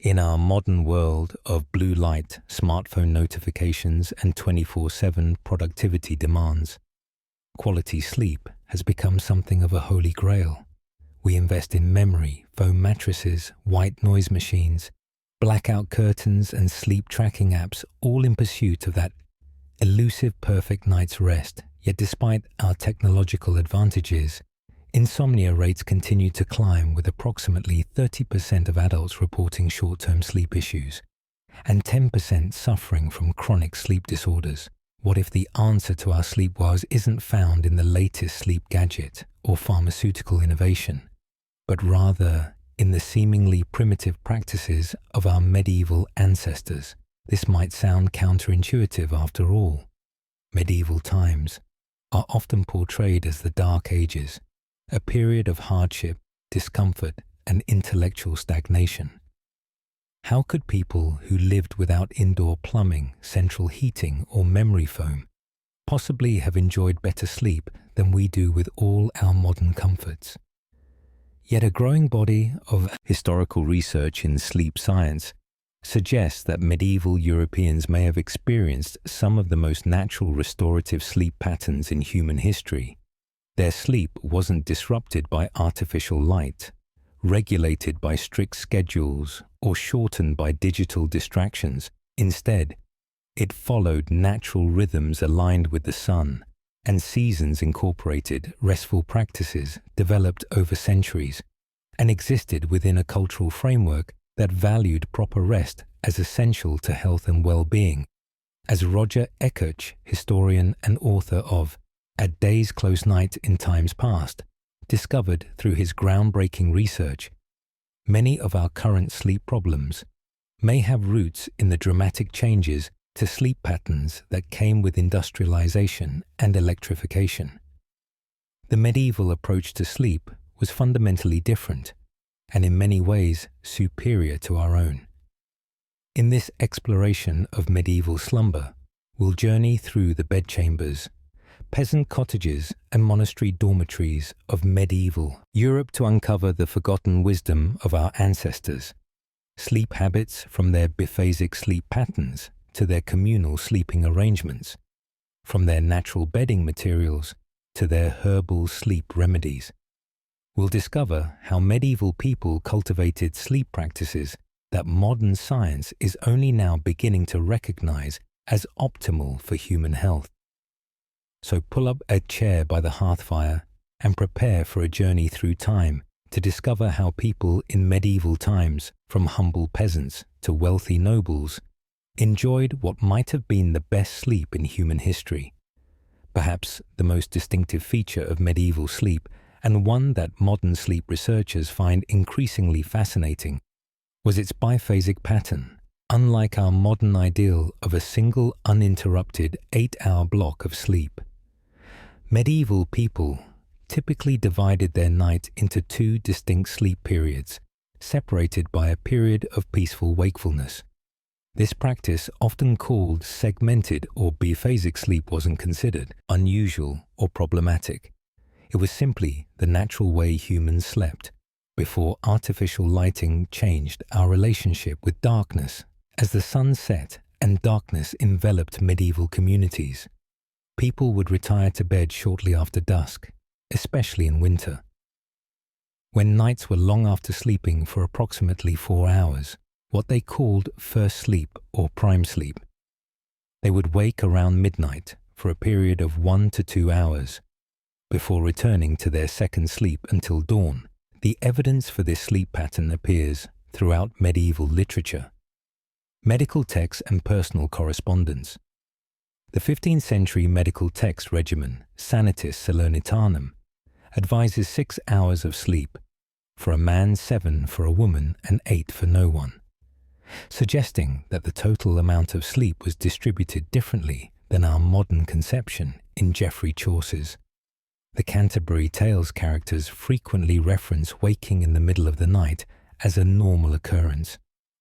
In our modern world of blue light, smartphone notifications, and 24/7 productivity demands, quality sleep has become something of a holy grail. We invest in memory, foam mattresses, white noise machines, blackout curtains, and sleep tracking apps, all in pursuit of that elusive perfect night's rest. Yet despite our technological advantages, insomnia rates continue to climb, with approximately 30% of adults reporting short-term sleep issues and 10% suffering from chronic sleep disorders. What if the answer to our sleep woes isn't found in the latest sleep gadget or pharmaceutical innovation, but rather in the seemingly primitive practices of our medieval ancestors? This might sound counterintuitive after all. Medieval times are often portrayed as the Dark Ages, a period of hardship, discomfort, and intellectual stagnation. How could people who lived without indoor plumbing, central heating, or memory foam possibly have enjoyed better sleep than we do with all our modern comforts? Yet a growing body of historical research in sleep science suggests that medieval Europeans may have experienced some of the most natural restorative sleep patterns in human history. Their sleep wasn't disrupted by artificial light, regulated by strict schedules, or shortened by digital distractions. Instead, it followed natural rhythms aligned with the sun, and seasons incorporated restful practices developed over centuries and existed within a cultural framework that valued proper rest as essential to health and well-being. As Roger Eckertz, historian and author of A Day's Close Night in Times Past, discovered through his groundbreaking research, many of our current sleep problems may have roots in the dramatic changes to sleep patterns that came with industrialization and electrification. The medieval approach to sleep was fundamentally different and in many ways superior to our own. In this exploration of medieval slumber, we'll journey through the bedchambers, peasant cottages, and monastery dormitories of medieval Europe to uncover the forgotten wisdom of our ancestors, sleep habits from their biphasic sleep patterns to their communal sleeping arrangements, from their natural bedding materials to their herbal sleep remedies. We'll discover how medieval people cultivated sleep practices that modern science is only now beginning to recognize as optimal for human health. So pull up a chair by the hearthfire and prepare for a journey through time to discover how people in medieval times, from humble peasants to wealthy nobles, enjoyed what might have been the best sleep in human history. Perhaps the most distinctive feature of medieval sleep, and one that modern sleep researchers find increasingly fascinating, was its biphasic pattern. Unlike our modern ideal of a single uninterrupted 8-hour block of sleep, medieval people typically divided their night into two distinct sleep periods, separated by a period of peaceful wakefulness. This practice, often called segmented or biphasic sleep, wasn't considered unusual or problematic. It was simply the natural way humans slept before artificial lighting changed our relationship with darkness. As the sun set and darkness enveloped medieval communities, people would retire to bed shortly after dusk, especially in winter. When nights were long after sleeping for approximately 4 hours, what they called first sleep or prime sleep, they would wake around midnight for a period of 1 to 2 hours before returning to their second sleep until dawn. The evidence for this sleep pattern appears throughout medieval literature, medical texts, and personal correspondence. The 15th century medical text regimen, Sanitas Salernitanum, advises 6 hours of sleep, for a man 7 for a woman and 8 for no one, suggesting that the total amount of sleep was distributed differently than our modern conception in Geoffrey Chaucer's The Canterbury Tales characters frequently reference waking in the middle of the night as a normal occurrence,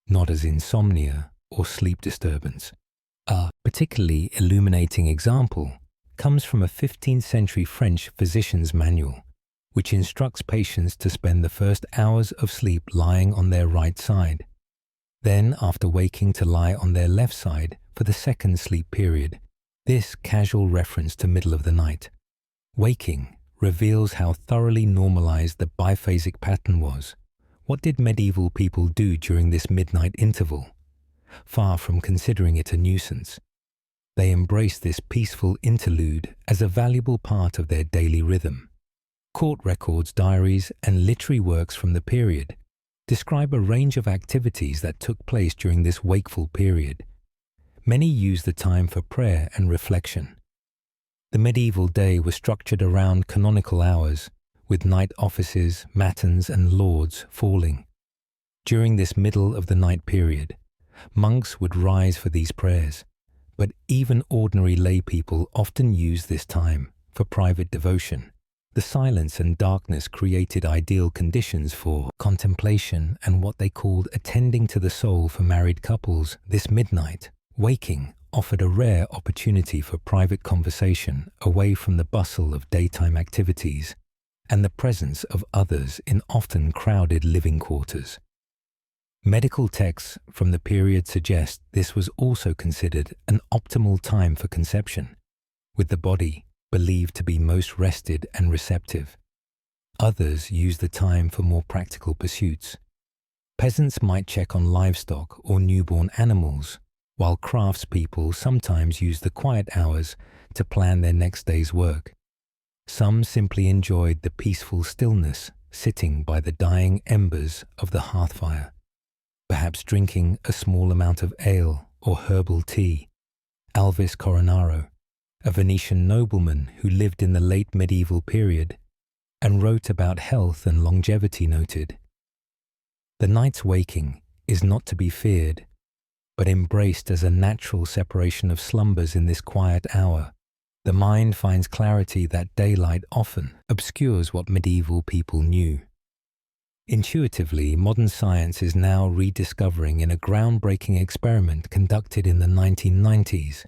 not as insomnia or sleep disturbance. A particularly illuminating example comes from a 15th century French physician's manual, which instructs patients to spend the first hours of sleep lying on their right side. Then, after waking to lie on their left side for the second sleep period, this casual reference to middle of the night, waking, reveals how thoroughly normalized the biphasic pattern was. What did medieval people do during this midnight interval? Far from considering it a nuisance, they embraced this peaceful interlude as a valuable part of their daily rhythm. Court records, diaries, and literary works from the period describe a range of activities that took place during this wakeful period. Many used the time for prayer and reflection. The medieval day was structured around canonical hours, with night offices, matins, and lauds falling. During this middle of the night period, monks would rise for these prayers, but even ordinary lay people often used this time for private devotion. The silence and darkness created ideal conditions for contemplation and what they called attending to the soul for married couples. This midnight waking offered a rare opportunity for private conversation away from the bustle of daytime activities and the presence of others in often crowded living quarters. Medical texts from the period suggest this was also considered an optimal time for conception, with the body believed to be most rested and receptive. Others used the time for more practical pursuits. Peasants might check on livestock or newborn animals, while craftspeople sometimes used the quiet hours to plan their next day's work. Some simply enjoyed the peaceful stillness sitting by the dying embers of the hearth fire, perhaps drinking a small amount of ale or herbal tea. Alvis Coronaro, a Venetian nobleman who lived in the late medieval period and wrote about health and longevity, noted, "The night's waking is not to be feared, but embraced as a natural separation of slumbers. In this quiet hour, the mind finds clarity that daylight often obscures what medieval people knew." Intuitively, modern science is now rediscovering in a groundbreaking experiment conducted in the 1990s.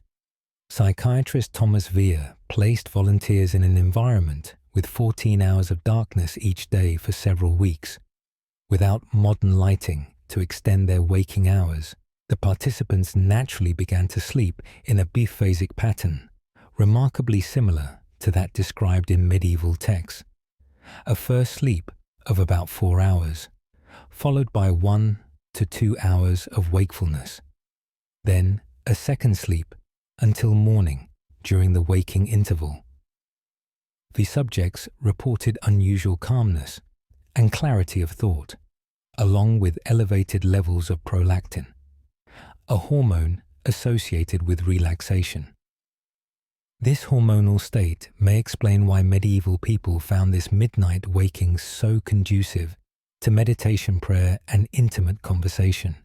Psychiatrist Thomas Weir placed volunteers in an environment with 14 hours of darkness each day for several weeks. Without modern lighting to extend their waking hours, the participants naturally began to sleep in a biphasic pattern, remarkably similar to that described in medieval texts. A first sleep of about 4 hours, followed by 1 to 2 hours of wakefulness. Then a second sleep until morning during the waking interval. The subjects reported unusual calmness and clarity of thought, along with elevated levels of prolactin, a hormone associated with relaxation. This hormonal state may explain why medieval people found this midnight waking so conducive to meditation, prayer, and intimate conversation.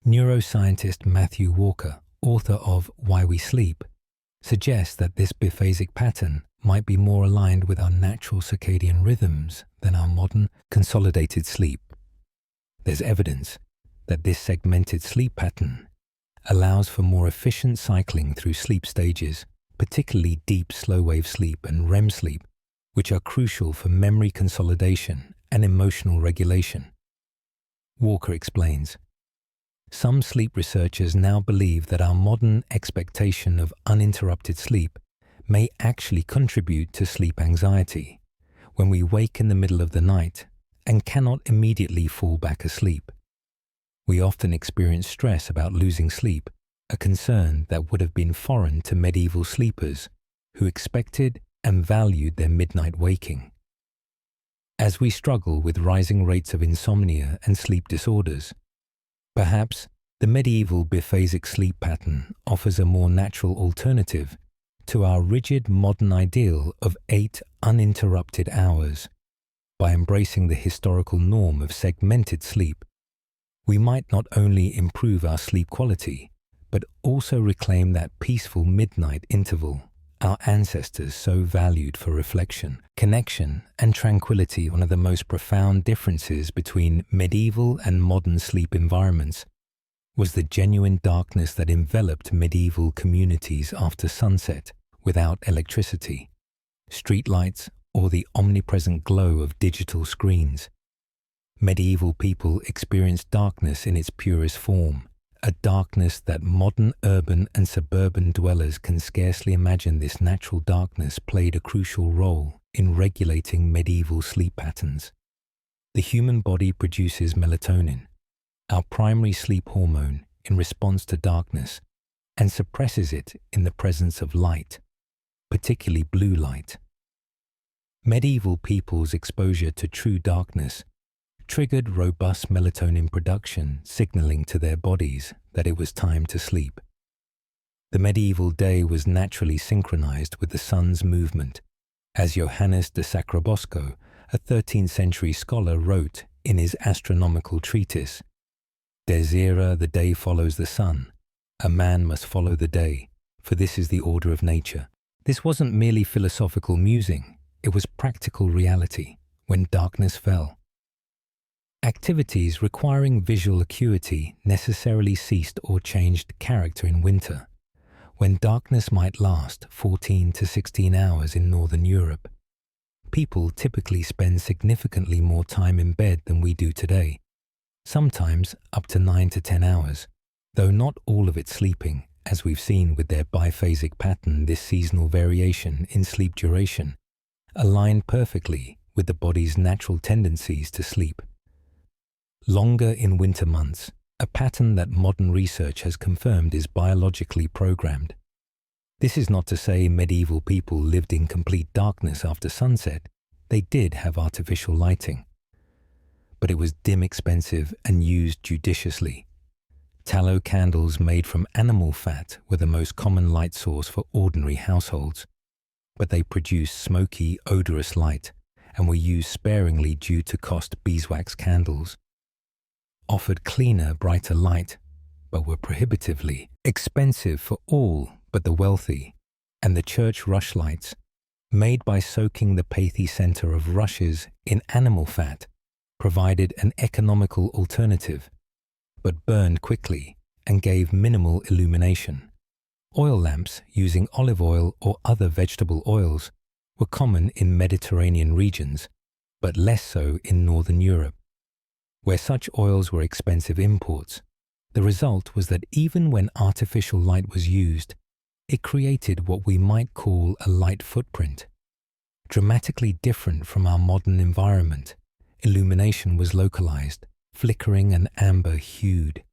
Neuroscientist Matthew Walker, author of Why We Sleep, suggests that this biphasic pattern might be more aligned with our natural circadian rhythms than our modern consolidated sleep. There's evidence that this segmented sleep pattern allows for more efficient cycling through sleep stages, particularly deep slow-wave sleep and REM sleep, which are crucial for memory consolidation and emotional regulation. Walker explains, "Some sleep researchers now believe that our modern expectation of uninterrupted sleep may actually contribute to sleep anxiety when we wake in the middle of the night and cannot immediately fall back asleep. We often experience stress about losing sleep, a concern that would have been foreign to medieval sleepers who expected and valued their midnight waking. As we struggle with rising rates of insomnia and sleep disorders, perhaps the medieval biphasic sleep pattern offers a more natural alternative to our rigid modern ideal of 8 uninterrupted hours. By embracing the historical norm of segmented sleep, we might not only improve our sleep quality, but also reclaim that peaceful midnight interval our ancestors so valued for reflection, connection, and tranquility. One of the most profound differences between medieval and modern sleep environments was the genuine darkness that enveloped medieval communities after sunset without electricity, streetlights, or the omnipresent glow of digital screens. Medieval people experienced darkness in its purest form, a darkness that modern urban and suburban dwellers can scarcely imagine. This natural darkness played a crucial role in regulating medieval sleep patterns. The human body produces melatonin, our primary sleep hormone, in response to darkness, and suppresses it in the presence of light, particularly blue light. Medieval people's exposure to true darkness triggered robust melatonin production, signaling to their bodies that it was time to sleep. The medieval day was naturally synchronized with the sun's movement, as Johannes de Sacrobosco, a 13th century scholar, wrote in his astronomical treatise, "Des ira, the day follows the sun. A man must follow the day, for this is the order of nature." This wasn't merely philosophical musing, it was practical reality when darkness fell. Activities requiring visual acuity necessarily ceased or changed character in winter, when darkness might last 14 to 16 hours in Northern Europe. People typically spend significantly more time in bed than we do today, sometimes up to 9 to 10 hours, though not all of it sleeping, as we've seen with their biphasic pattern. This seasonal variation in sleep duration aligned perfectly with the body's natural tendencies to sleep. Longer in winter months, a pattern that modern research has confirmed is biologically programmed. This is not to say medieval people lived in complete darkness after sunset. They did have artificial lighting, but it was dim, expensive, and used judiciously. Tallow candles made from animal fat were the most common light source for ordinary households, but they produced smoky, odorous light and were used sparingly due to cost. Beeswax candles offered cleaner, brighter light, but were prohibitively expensive for all but the wealthy, and the church rushlights, made by soaking the pathy center of rushes in animal fat, provided an economical alternative, but burned quickly and gave minimal illumination. Oil lamps using olive oil or other vegetable oils were common in Mediterranean regions, but less so in Northern Europe, where such oils were expensive imports. The result was that even when artificial light was used, it created what we might call a light footprint. Dramatically different from our modern environment, illumination was localized, flickering and amber-hued.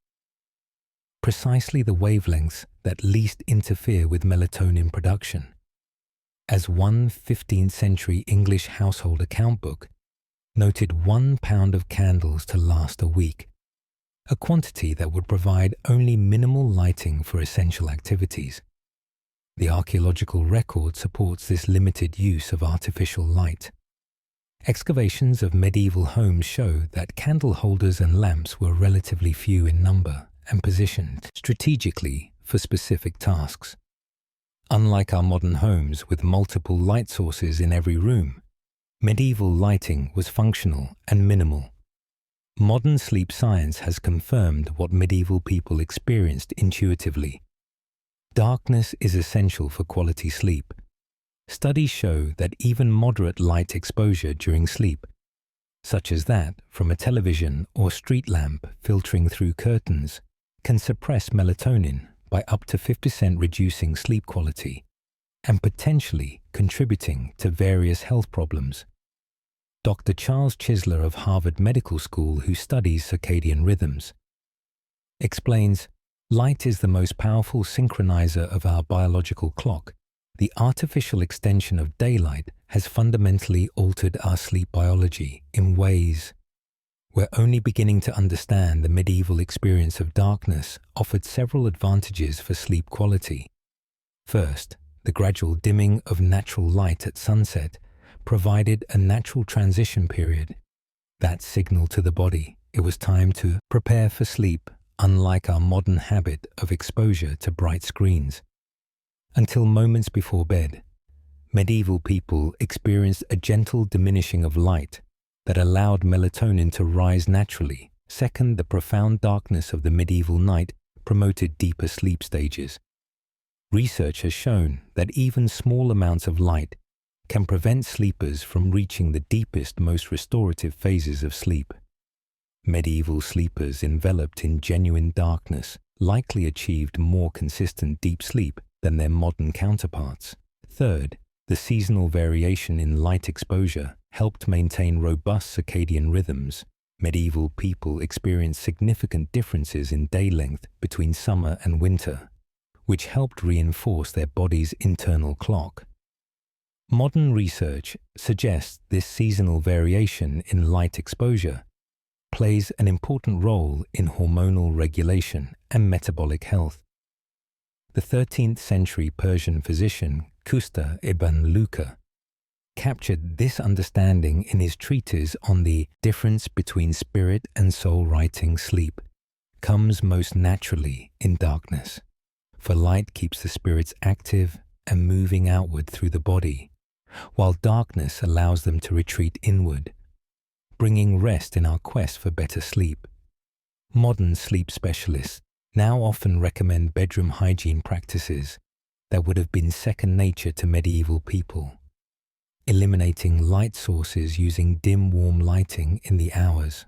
Precisely the wavelengths that least interfere with melatonin production. As one 15th century English household account book noted 1 pound of candles to last a week, a quantity that would provide only minimal lighting for essential activities. The archaeological record supports this limited use of artificial light. Excavations of medieval homes show that candle holders and lamps were relatively few in number and positioned strategically for specific tasks. Unlike our modern homes with multiple light sources in every room, medieval lighting was functional and minimal. Modern sleep science has confirmed what medieval people experienced intuitively. Darkness is essential for quality sleep. Studies show that even moderate light exposure during sleep, such as that from a television or street lamp filtering through curtains, can suppress melatonin by up to 50%, reducing sleep quality and potentially contributing to various health problems. Dr. Charles Chisler of Harvard Medical School, who studies circadian rhythms, explains, "Light is the most powerful synchronizer of our biological clock. The artificial extension of daylight has fundamentally altered our sleep biology in ways we're only beginning to understand." The medieval experience of darkness offered several advantages for sleep quality. First, the gradual dimming of natural light at sunset provided a natural transition period that signaled to the body it was time to prepare for sleep, unlike our modern habit of exposure to bright screens. Until moments before bed, medieval people experienced a gentle diminishing of light that allowed melatonin to rise naturally. Second, the profound darkness of the medieval night promoted deeper sleep stages. Research has shown that even small amounts of light can prevent sleepers from reaching the deepest, most restorative phases of sleep. Medieval sleepers enveloped in genuine darkness likely achieved more consistent deep sleep than their modern counterparts. Third, the seasonal variation in light exposure helped maintain robust circadian rhythms. Medieval people experienced significant differences in day length between summer and winter, which helped reinforce their body's internal clock. Modern research suggests this seasonal variation in light exposure plays an important role in hormonal regulation and metabolic health. The 13th century Persian physician Kusta ibn Luka captured this understanding in his treatise on the difference between spirit and soul, writing, "Sleep comes most naturally in darkness, for light keeps the spirits active and moving outward through the body, while darkness allows them to retreat inward, bringing rest in our quest for better sleep." Modern sleep specialists now often recommend bedroom hygiene practices that would have been second nature to medieval people, eliminating light sources using dim, warm lighting in the hours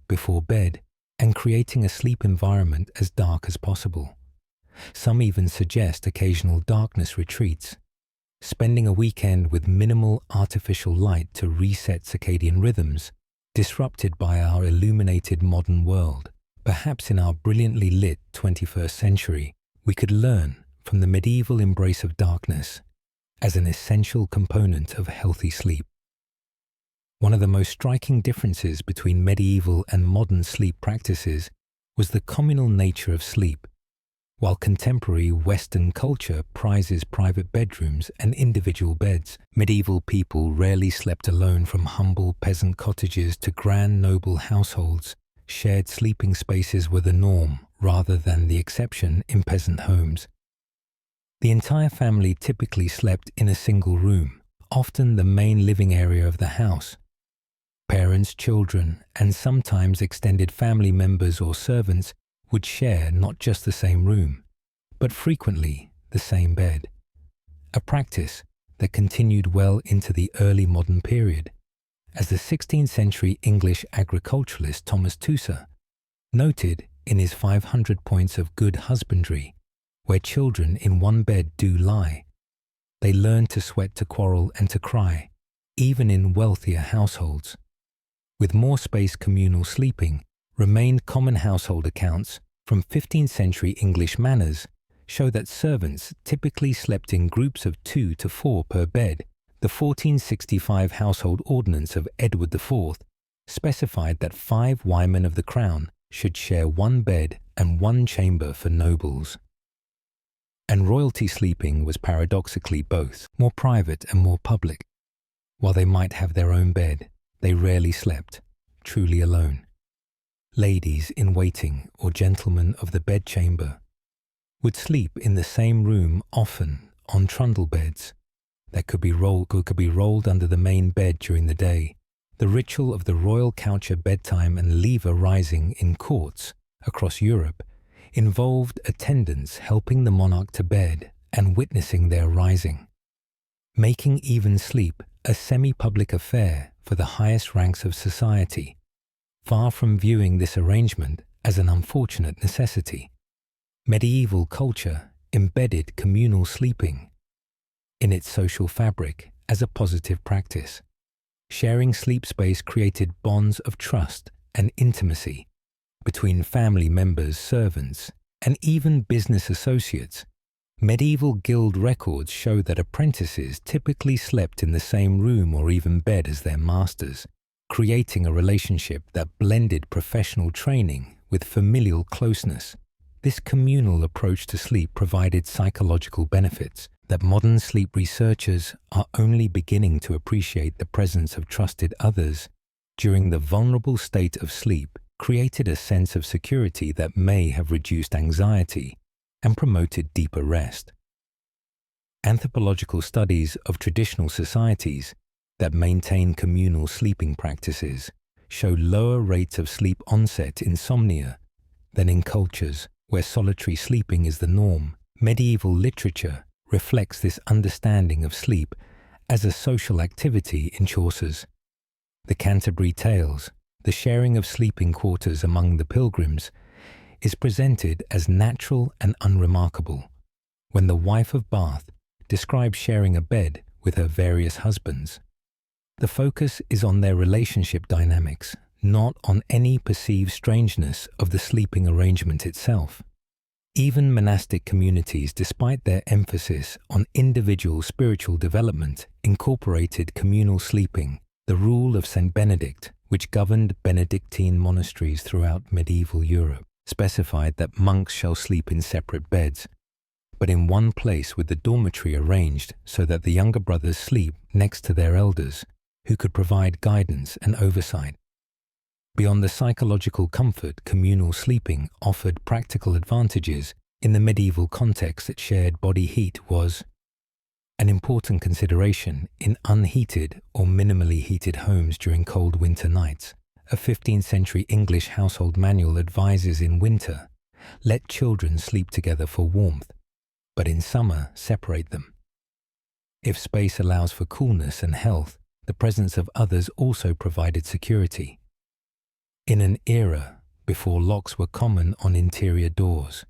before bed and creating a sleep environment as dark as possible. Some even suggest occasional darkness retreats, spending a weekend with minimal artificial light to reset circadian rhythms disrupted by our illuminated modern world. Perhaps in our brilliantly lit 21st century, we could learn from the medieval embrace of darkness as an essential component of healthy sleep. One of the most striking differences between medieval and modern sleep practices was the communal nature of sleep. While contemporary Western culture prizes private bedrooms and individual beds, medieval people rarely slept alone. From humble peasant cottages to grand noble households, shared sleeping spaces were the norm rather than the exception in peasant homes. The entire family typically slept in a single room, often the main living area of the house. Parents, children, and sometimes extended family members or servants would share not just the same room, but frequently the same bed, a practice that continued well into the early modern period, as the 16th century English agriculturalist Thomas Tusser noted in his 500 Points of Good Husbandry. Where children in one bed do lie, they learn to sweat, to quarrel, and to cry, even in wealthier households. With more space, communal sleeping remained common. Household accounts from 15th century English manors show that servants typically slept in groups of 2 to 4 per bed. The 1465 Household Ordinance of Edward IV specified that 5 Wymen of the Crown should share one bed and one chamber for nobles. And royalty sleeping was paradoxically both more private and more public. While they might have their own bed, they rarely slept truly alone. Ladies in waiting or gentlemen of the bedchamber would sleep in the same room, often on trundle beds that could be rolled under the main bed during the day. The ritual of the royal coucher bedtime and lever rising in courts across Europe involved attendants helping the monarch to bed and witnessing their rising, making even sleep a semi-public affair for the highest ranks of society. Far from viewing this arrangement as an unfortunate necessity, medieval culture embedded communal sleeping in its social fabric as a positive practice. Sharing sleep space created bonds of trust and intimacy between family members, servants, and even business associates. Medieval guild records show that apprentices typically slept in the same room or even bed as their masters, creating a relationship that blended professional training with familial closeness. This communal approach to sleep provided psychological benefits that modern sleep researchers are only beginning to appreciate. The presence of trusted others during the vulnerable state of sleep created a sense of security that may have reduced anxiety and promoted deeper rest. Anthropological studies of traditional societies that maintain communal sleeping practices show lower rates of sleep onset insomnia than in cultures where solitary sleeping is the norm. Medieval literature reflects this understanding of sleep as a social activity in Chaucer's The Canterbury Tales, the sharing of sleeping quarters among the pilgrims is presented as natural and unremarkable, when the wife of Bath describes sharing a bed with her various husbands. The focus is on their relationship dynamics, not on any perceived strangeness of the sleeping arrangement itself. Even monastic communities, despite their emphasis on individual spiritual development, incorporated communal sleeping. The rule of St. Benedict, which governed Benedictine monasteries throughout medieval Europe, specified that monks shall sleep in separate beds, but in one place with the dormitory arranged so that the younger brothers sleep next to their elders, who could provide guidance and oversight. Beyond the psychological comfort, communal sleeping offered practical advantages. In the medieval context that shared body heat was an important consideration in unheated or minimally heated homes during cold winter nights. A 15th century English household manual advises in winter, let children sleep together for warmth, but in summer separate them. If space allows for coolness and health, the presence of others also provided security. In an era before locks were common on interior doors,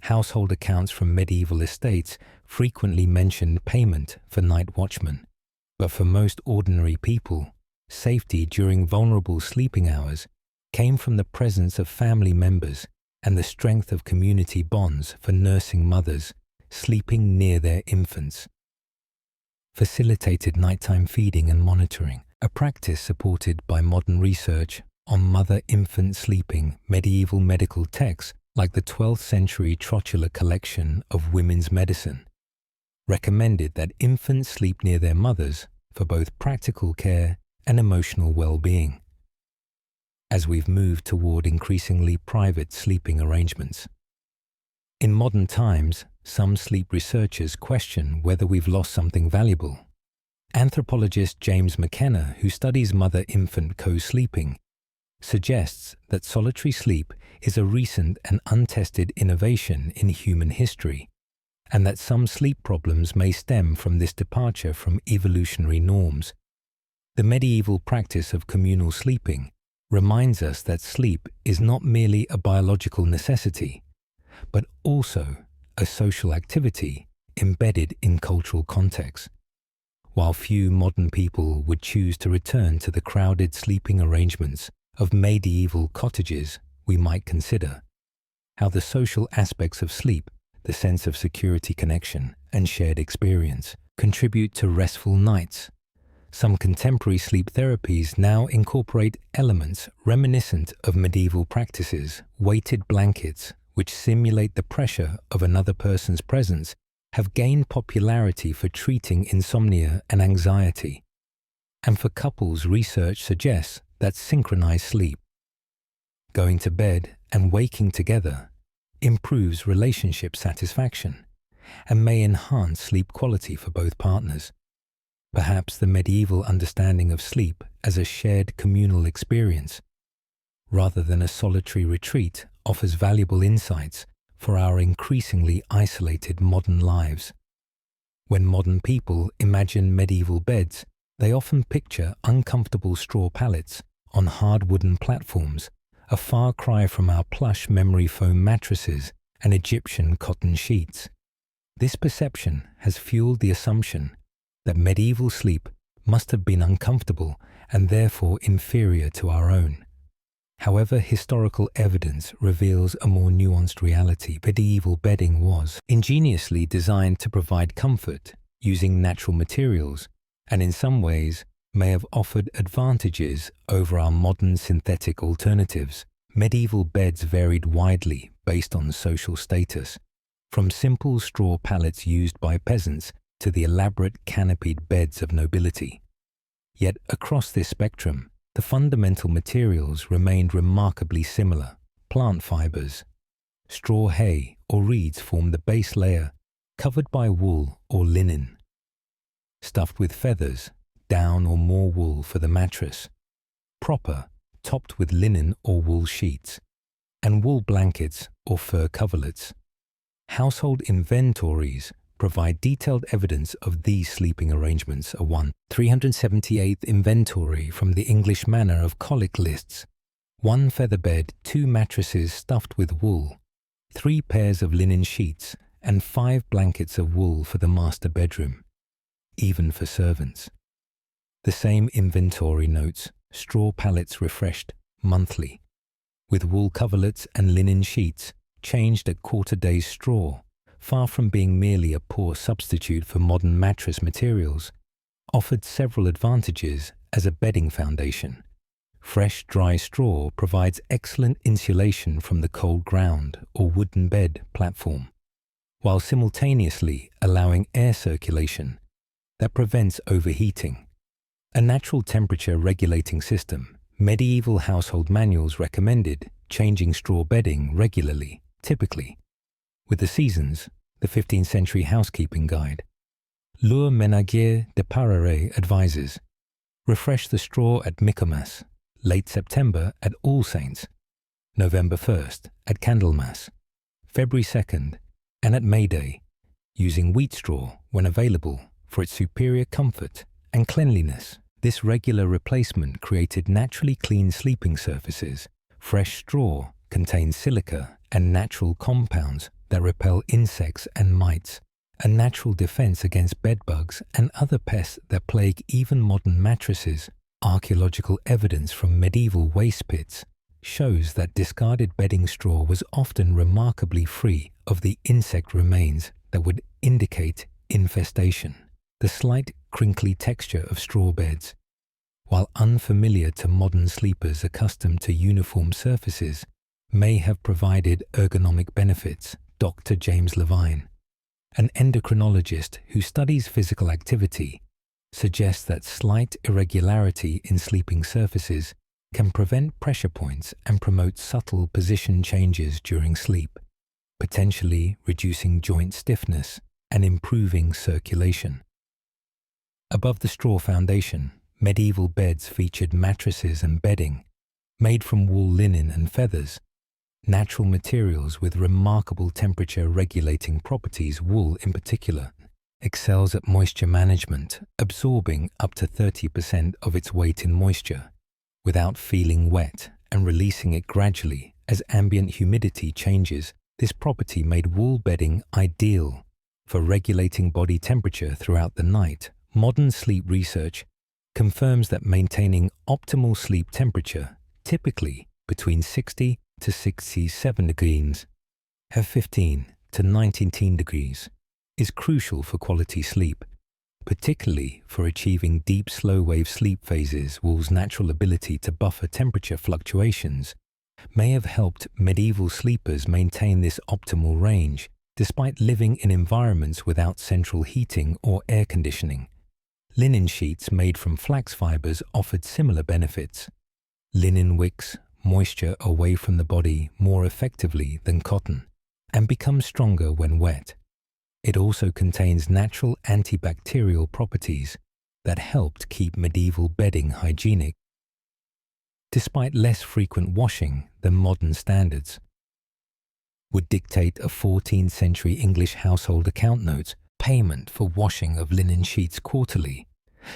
household accounts from medieval estates frequently mentioned payment for night watchmen, but for most ordinary people, safety during vulnerable sleeping hours came from the presence of family members and the strength of community bonds for nursing mothers sleeping near their infants. Facilitated nighttime feeding and monitoring, a practice supported by modern research on mother-infant sleeping. Medieval medical texts like the 12th century Trotula collection of women's medicine recommended that infants sleep near their mothers for both practical care and emotional well-being. As we've moved toward increasingly private sleeping arrangements. In modern times, some sleep researchers question whether we've lost something valuable. Anthropologist James McKenna, who studies mother-infant co-sleeping, suggests that solitary sleep is a recent and untested innovation in human history, and that some sleep problems may stem from this departure from evolutionary norms. The medieval practice of communal sleeping reminds us that sleep is not merely a biological necessity, but also a social activity embedded in cultural context. While few modern people would choose to return to the crowded sleeping arrangements of medieval cottages, we might consider how the social aspects of sleep, the sense of security, connection, and shared experience, contribute to restful nights. Some contemporary sleep therapies now incorporate elements reminiscent of medieval practices. Weighted blankets, which simulate the pressure of another person's presence, have gained popularity for treating insomnia and anxiety. And for couples, research suggests that synchronized sleep, going to bed and waking together, improves relationship satisfaction and may enhance sleep quality for both partners. Perhaps the medieval understanding of sleep as a shared communal experience, rather than a solitary retreat, offers valuable insights for our increasingly isolated modern lives. When modern people imagine medieval beds, they often picture uncomfortable straw pallets on hard wooden platforms, a far cry from our plush memory foam mattresses and Egyptian cotton sheets. This perception has fueled the assumption that medieval sleep must have been uncomfortable and therefore inferior to our own. However, historical evidence reveals a more nuanced reality. Medieval bedding was ingeniously designed to provide comfort using natural materials, and in some ways may have offered advantages over our modern synthetic alternatives. Medieval beds varied widely based on social status, from simple straw pallets used by peasants to the elaborate canopied beds of nobility. Yet across this spectrum, the fundamental materials remained remarkably similar. Plant fibers, straw, hay, or reeds formed the base layer, covered by wool or linen, stuffed with feathers, down or more wool for the mattress, proper, topped with linen or wool sheets, and wool blankets or fur coverlets. Household inventories provide detailed evidence of these sleeping arrangements. A 378th inventory from the English Manor of Colic lists 1 feather bed, 2 mattresses stuffed with wool, 3 pairs of linen sheets, and 5 blankets of wool for the master bedroom, even for servants. The same inventory notes straw pallets refreshed monthly, with wool coverlets and linen sheets changed at quarter-day's straw, far from being merely a poor substitute for modern mattress materials, offered several advantages as a bedding foundation. Fresh, dry straw provides excellent insulation from the cold ground or wooden bed platform, while simultaneously allowing air circulation that prevents overheating. A natural temperature regulating system, medieval household manuals recommended changing straw bedding regularly, typically. With the seasons, the 15th century housekeeping guide, Le Ménagier de Pararet advises, refresh the straw at Michaelmas, late September at All Saints, November 1st at Candlemas, February 2nd, and at May Day, using wheat straw when available for its superior comfort and cleanliness. This regular replacement created naturally clean sleeping surfaces. Fresh straw contains silica and natural compounds that repel insects and mites, a natural defense against bedbugs and other pests that plague even modern mattresses. Archaeological evidence from medieval waste pits shows that discarded bedding straw was often remarkably free of the insect remains that would indicate infestation. The slight crinkly texture of straw beds, while unfamiliar to modern sleepers accustomed to uniform surfaces, may have provided ergonomic benefits. Dr. James Levine, an endocrinologist who studies physical activity, suggests that slight irregularity in sleeping surfaces can prevent pressure points and promote subtle position changes during sleep, potentially reducing joint stiffness and improving circulation. Above the straw foundation, medieval beds featured mattresses and bedding made from wool, linen, and feathers, natural materials with remarkable temperature-regulating properties. Wool, in particular, excels at moisture management, absorbing up to 30% of its weight in moisture without feeling wet and releasing it gradually as ambient humidity changes. This property made wool bedding ideal for regulating body temperature throughout the night. Modern sleep research confirms that maintaining optimal sleep temperature, typically between 60 to 67 degrees, have 15 to 19 degrees, is crucial for quality sleep, particularly for achieving deep slow-wave sleep phases. Wool's natural ability to buffer temperature fluctuations may have helped medieval sleepers maintain this optimal range, despite living in environments without central heating or air conditioning. Linen sheets made from flax fibers offered similar benefits. Linen wicks moisture away from the body more effectively than cotton and becomes stronger when wet. It also contains natural antibacterial properties that helped keep medieval bedding hygienic, despite less frequent washing than modern standards would dictate. A 14th century English household account notes payment for washing of linen sheets quarterly,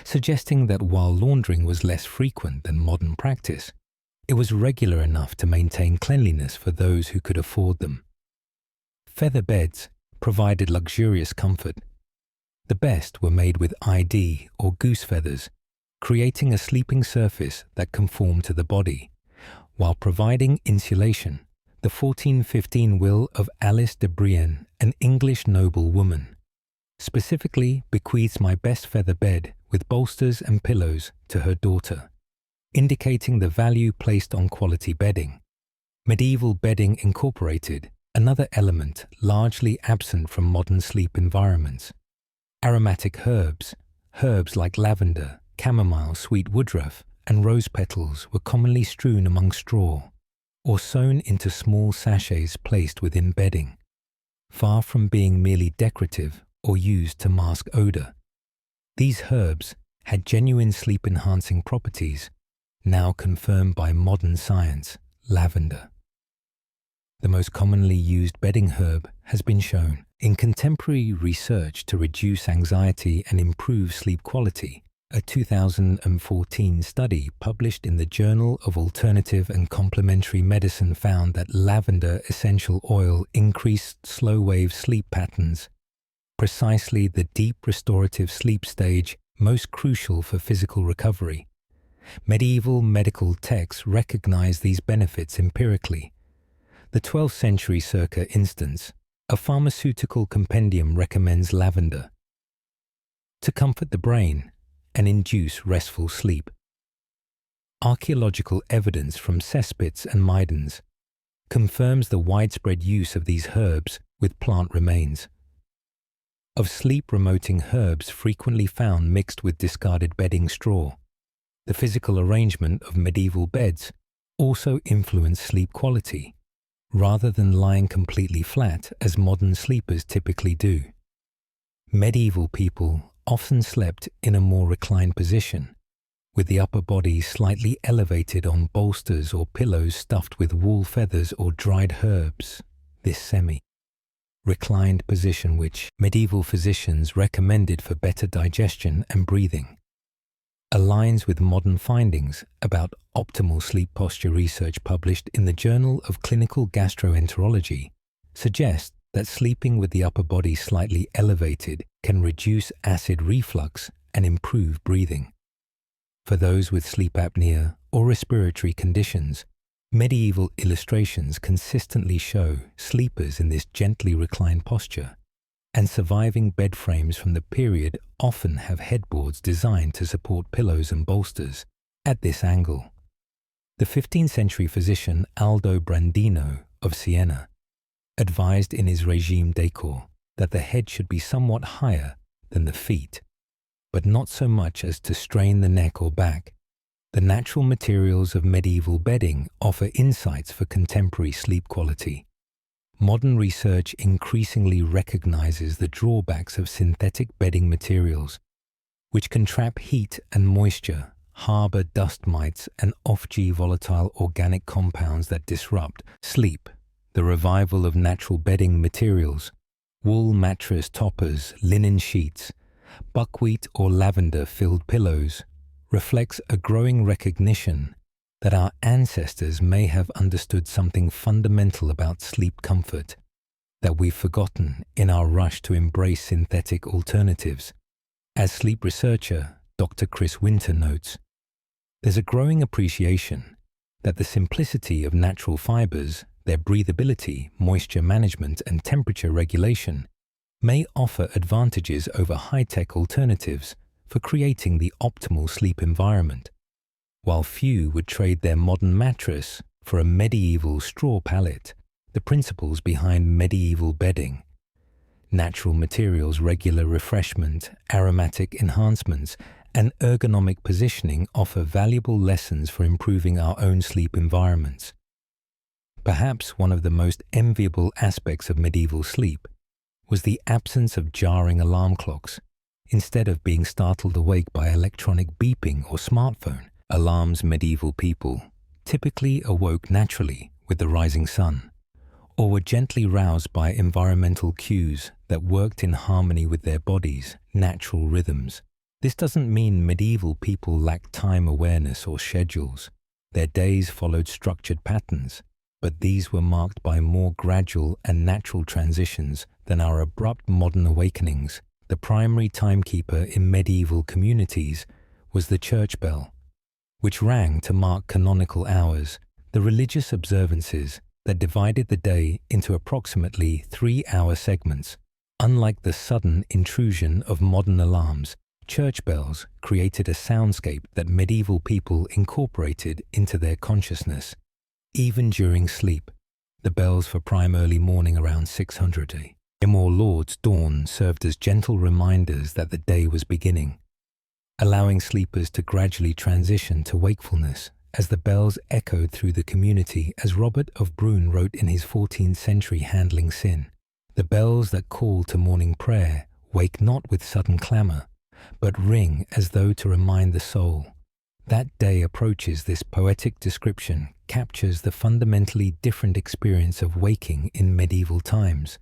suggesting that while laundering was less frequent than modern practice, it was regular enough to maintain cleanliness for those who could afford them. Feather beds provided luxurious comfort. The best were made with ID or goose feathers, creating a sleeping surface that conformed to the body, while providing insulation. The 1415 will of Alice de Brienne, an English noblewoman, specifically bequeaths my best feather bed with bolsters and pillows to her daughter, indicating the value placed on quality bedding. Medieval bedding incorporated another element largely absent from modern sleep environments: aromatic herbs. Herbs like lavender, chamomile, sweet woodruff, and rose petals were commonly strewn among straw or sewn into small sachets placed within bedding. Far from being merely decorative or used to mask odor, these herbs had genuine sleep-enhancing properties, now confirmed by modern science. Lavender, the most commonly used bedding herb, has been shown in contemporary research to reduce anxiety and improve sleep quality. A 2014 study published in the Journal of Alternative and Complementary Medicine found that lavender essential oil increased slow-wave sleep patterns, precisely the deep restorative sleep stage most crucial for physical recovery. Medieval medical texts recognize these benefits empirically. The 12th century circa instance, a pharmaceutical compendium recommends lavender to comfort the brain and induce restful sleep. Archaeological evidence from cesspits and maidens confirms the widespread use of these herbs with plant remains. Of sleep-promoting herbs frequently found mixed with discarded bedding straw, the physical arrangement of medieval beds also influenced sleep quality, rather than lying completely flat as modern sleepers typically do. Medieval people often slept in a more reclined position, with the upper body slightly elevated on bolsters or pillows stuffed with wool feathers or dried herbs, this semi-reclined position which medieval physicians recommended for better digestion and breathing, aligns with modern findings about optimal sleep posture. Research published in the Journal of Clinical Gastroenterology suggests that sleeping with the upper body slightly elevated can reduce acid reflux and improve breathing. For those with sleep apnea or respiratory conditions, medieval illustrations consistently show sleepers in this gently reclined posture, and surviving bed frames from the period often have headboards designed to support pillows and bolsters at this angle. The 15th century physician Aldo Brandino of Siena advised in his regime decor that the head should be somewhat higher than the feet, but not so much as to strain the neck or back. The natural materials of medieval bedding offer insights for contemporary sleep quality. Modern research increasingly recognizes the drawbacks of synthetic bedding materials, which can trap heat and moisture, harbor dust mites, and off-G volatile organic compounds that disrupt sleep. The revival of natural bedding materials, wool mattress toppers, linen sheets, buckwheat or lavender-filled pillows, reflects a growing recognition that our ancestors may have understood something fundamental about sleep comfort that we've forgotten in our rush to embrace synthetic alternatives. As sleep researcher Dr. Chris Winter notes, there's a growing appreciation that the simplicity of natural fibers, their breathability, moisture management, and temperature regulation may offer advantages over high-tech alternatives for creating the optimal sleep environment. While few would trade their modern mattress for a medieval straw pallet, the principles behind medieval bedding, natural materials, regular refreshment, aromatic enhancements, and ergonomic positioning offer valuable lessons for improving our own sleep environments. Perhaps one of the most enviable aspects of medieval sleep was the absence of jarring alarm clocks. Instead of being startled awake by electronic beeping or smartphone alarms, medieval people typically awoke naturally with the rising sun, or were gently roused by environmental cues that worked in harmony with their bodies' natural rhythms. This doesn't mean medieval people lacked time awareness or schedules. Their days followed structured patterns, but these were marked by more gradual and natural transitions than our abrupt modern awakenings. The primary timekeeper in medieval communities was the church bell, which rang to mark canonical hours, the religious observances that divided the day into approximately 3-hour segments. Unlike the sudden intrusion of modern alarms, church bells created a soundscape that medieval people incorporated into their consciousness. Even during sleep, the bells for prime early morning around 600 a.m. or Lord's dawn served as gentle reminders that the day was beginning, allowing sleepers to gradually transition to wakefulness as the bells echoed through the community. As Robert of Brunn wrote in his 14th century Handling Sin, "The bells that call to morning prayer wake not with sudden clamour, but ring as though to remind the soul that day approaches." This poetic description captures the fundamentally different experience of waking in medieval times,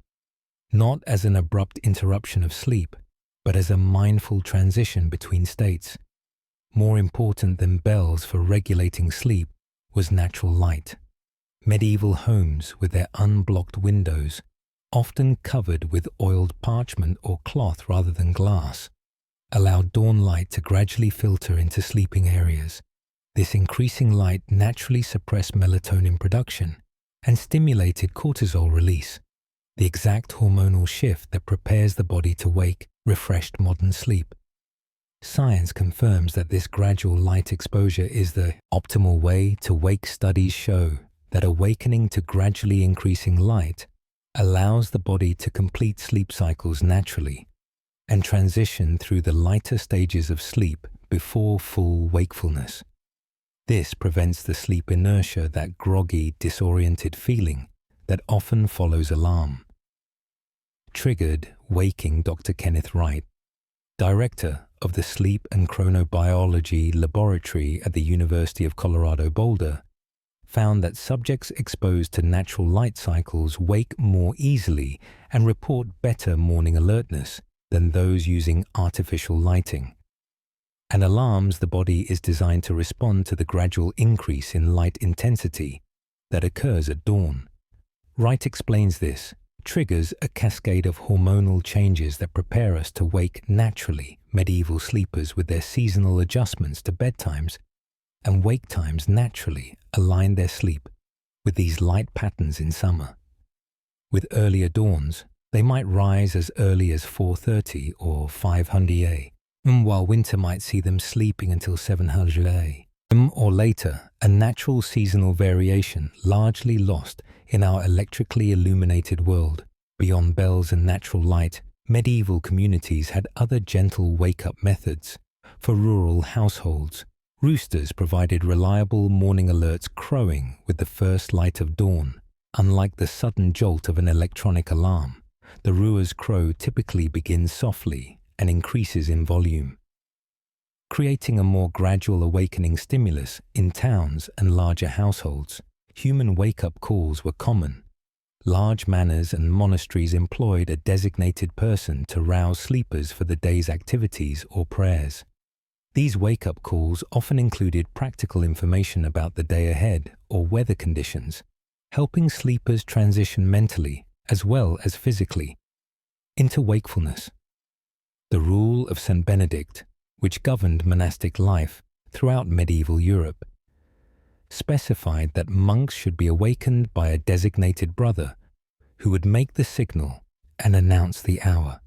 not as an abrupt interruption of sleep, but as a mindful transition between states. more important than bells for regulating sleep was natural light. Medieval homes with their unblocked windows, often covered with oiled parchment or cloth rather than glass, allowed dawn light to gradually filter into sleeping areas. This increasing light naturally suppressed melatonin production and stimulated cortisol release, the exact hormonal shift that prepares the body to wake, refreshed modern sleep. Science confirms that this gradual light exposure is the optimal way to wake. Studies show that awakening to gradually increasing light allows the body to complete sleep cycles naturally and transition through the lighter stages of sleep before full wakefulness. This prevents the sleep inertia, that groggy, disoriented feeling that often follows alarm. Triggered waking. Dr. Kenneth Wright, director of the Sleep and Chronobiology Laboratory at the University of Colorado Boulder, found that subjects exposed to natural light cycles wake more easily and report better morning alertness than those using artificial lighting. And alarms, the body is designed to respond to the gradual increase in light intensity that occurs at dawn. Wright explains this triggers a cascade of hormonal changes that prepare us to wake naturally. Medieval sleepers, with their seasonal adjustments to bedtimes and wake times, naturally align their sleep with these light patterns in summer. With earlier dawns, they might rise as early as 4:30 or 500 a, while winter might see them sleeping until 700 a. Or later, a natural seasonal variation largely lost in our electrically illuminated world. Beyond bells and natural light, medieval communities had other gentle wake-up methods. For rural households, roosters provided reliable morning alerts, crowing with the first light of dawn. Unlike the sudden jolt of an electronic alarm, the rooster's crow typically begins softly and increases in volume, creating a more gradual awakening stimulus. In towns and larger households, human wake-up calls were common. Large manors and monasteries employed a designated person to rouse sleepers for the day's activities or prayers. These wake-up calls often included practical information about the day ahead or weather conditions, helping sleepers transition mentally as well as physically into wakefulness. The rule of St. Benedict, which governed monastic life throughout medieval Europe, specified that monks should be awakened by a designated brother who would make the signal and announce the hour.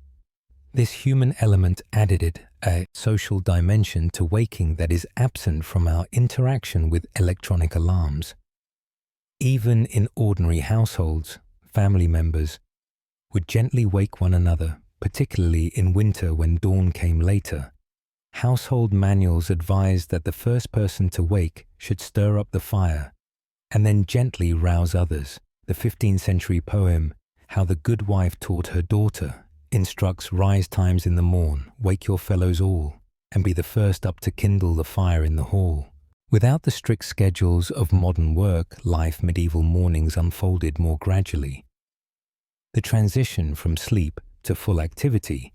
This human element added a social dimension to waking that is absent from our interaction with electronic alarms. Even in ordinary households, family members would gently wake one another, particularly in winter when dawn came later. Household manuals advised that the first person to wake should stir up the fire and then gently rouse others. The 15th century poem, How the Good Wife Taught Her Daughter, instructs: rise times in the morn, wake your fellows all, and be the first up to kindle the fire in the hall. Without the strict schedules of modern work life, medieval mornings unfolded more gradually. The transition from sleep to full activity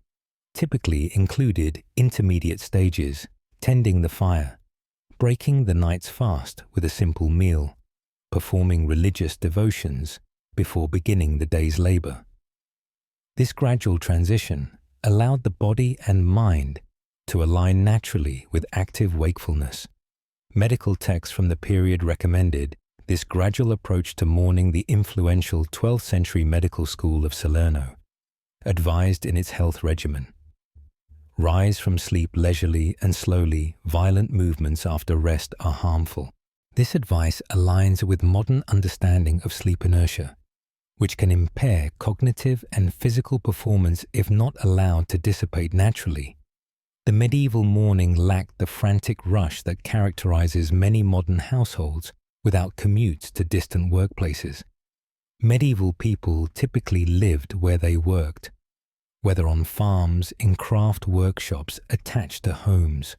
typically included intermediate stages: tending the fire, breaking the night's fast with a simple meal, performing religious devotions before beginning the day's labor. This gradual transition allowed the body and mind to align naturally with active wakefulness. Medical texts from the period recommended this gradual approach to morning. The influential 12th century medical school of Salerno advised in its health regimen: rise from sleep leisurely and slowly. Violent movements after rest are harmful. This advice aligns with modern understanding of sleep inertia, which can impair cognitive and physical performance if not allowed to dissipate naturally. The medieval morning lacked the frantic rush that characterizes many modern households without commutes to distant workplaces. Medieval people typically lived where they worked, whether on farms, in craft workshops attached to homes,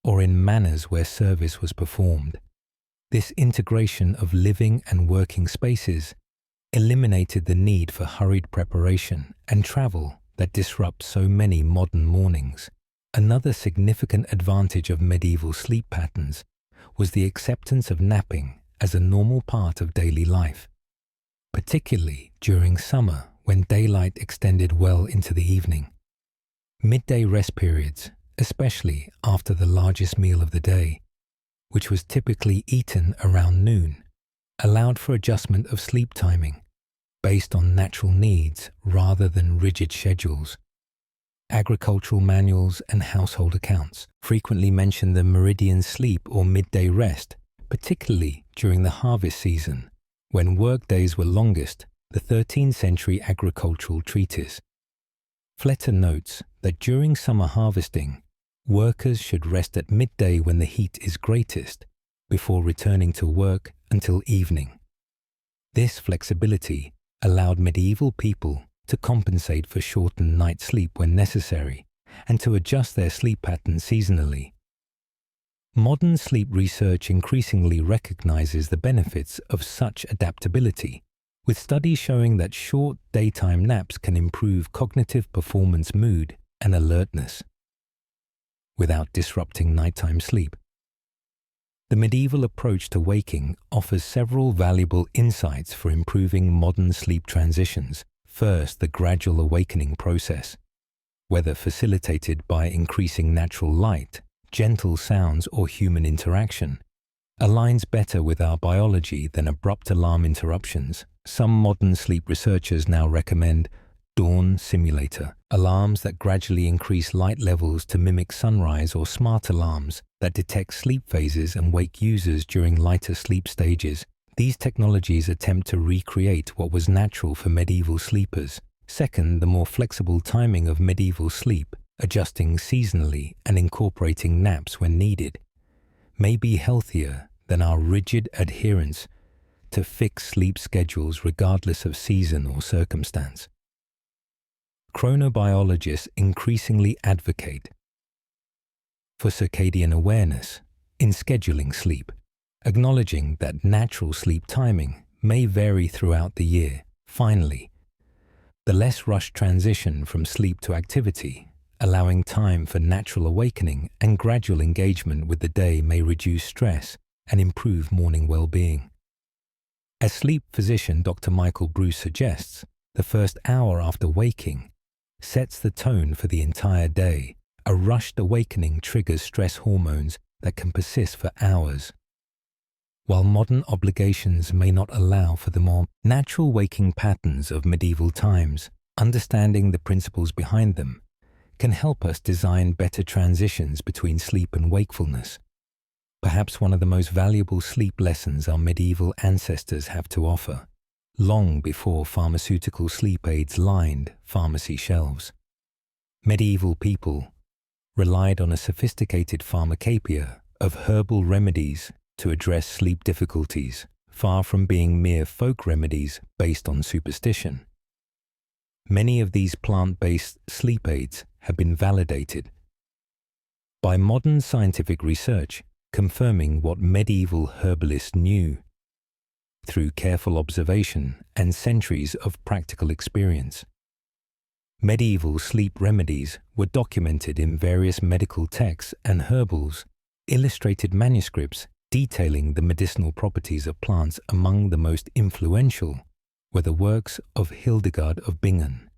or in manors where service was performed. This integration of living and working spaces eliminated the need for hurried preparation and travel that disrupts so many modern mornings. Another significant advantage of medieval sleep patterns was the acceptance of napping as a normal part of daily life, particularly during summer when daylight extended well into the evening. Midday rest periods, especially after the largest meal of the day, which was typically eaten around noon, allowed for adjustment of sleep timing based on natural needs rather than rigid schedules. Agricultural manuals and household accounts frequently mention the meridian sleep or midday rest, particularly during the harvest season, when work days were longest. The 13th century agricultural treatise. Fletter notes that during summer harvesting, workers should rest at midday when the heat is greatest, before returning to work until evening. This flexibility allowed medieval people to compensate for shortened night sleep when necessary and to adjust their sleep patterns seasonally. Modern sleep research increasingly recognizes the benefits of such adaptability, with studies showing that short daytime naps can improve cognitive performance, mood, and alertness without disrupting nighttime sleep. The medieval approach to waking offers several valuable insights for improving modern sleep transitions. First, the gradual awakening process, whether facilitated by increasing natural light, gentle sounds, or human interaction, aligns better with our biology than abrupt alarm interruptions. Some modern sleep researchers now recommend dawn simulator alarms that gradually increase light levels to mimic sunrise, or smart alarms that detect sleep phases and wake users during lighter sleep stages. These technologies attempt to recreate what was natural for medieval sleepers. Second, the more flexible timing of medieval sleep, adjusting seasonally and incorporating naps when needed, may be healthier than our rigid adherence to fixed sleep schedules regardless of season or circumstance. Chronobiologists increasingly advocate for circadian awareness in scheduling sleep, acknowledging that natural sleep timing may vary throughout the year. Finally, the less rushed transition from sleep to activity, allowing time for natural awakening and gradual engagement with the day, may reduce stress and improve morning well-being. As sleep physician Dr. Michael Bruce suggests, the first hour after waking sets the tone for the entire day. A rushed awakening triggers stress hormones that can persist for hours. While modern obligations may not allow for the more natural waking patterns of medieval times, understanding the principles behind them can help us design better transitions between sleep and wakefulness. Perhaps one of the most valuable sleep lessons our medieval ancestors have to offer, long before pharmaceutical sleep aids lined pharmacy shelves. Medieval people relied on a sophisticated pharmacopoeia of herbal remedies to address sleep difficulties, far from being mere folk remedies based on superstition. Many of these plant-based sleep aids have been validated by modern scientific research, confirming what medieval herbalists knew through careful observation and centuries of practical experience. Medieval sleep remedies were documented in various medical texts and herbals, illustrated manuscripts detailing the medicinal properties of plants. Among the most influential were the works of Hildegard of Bingen,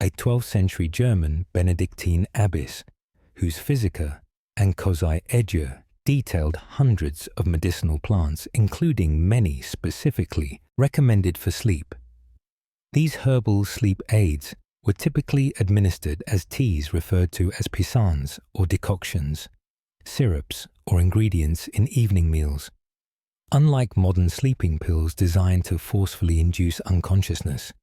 a 12th century German Benedictine abbess, whose Physica and Causae Edier detailed hundreds of medicinal plants, including many specifically recommended for sleep. These herbal sleep aids were typically administered as teas referred to as tisanes or decoctions, syrups or ingredients in evening meals. Unlike modern sleeping pills designed to forcefully induce unconsciousness,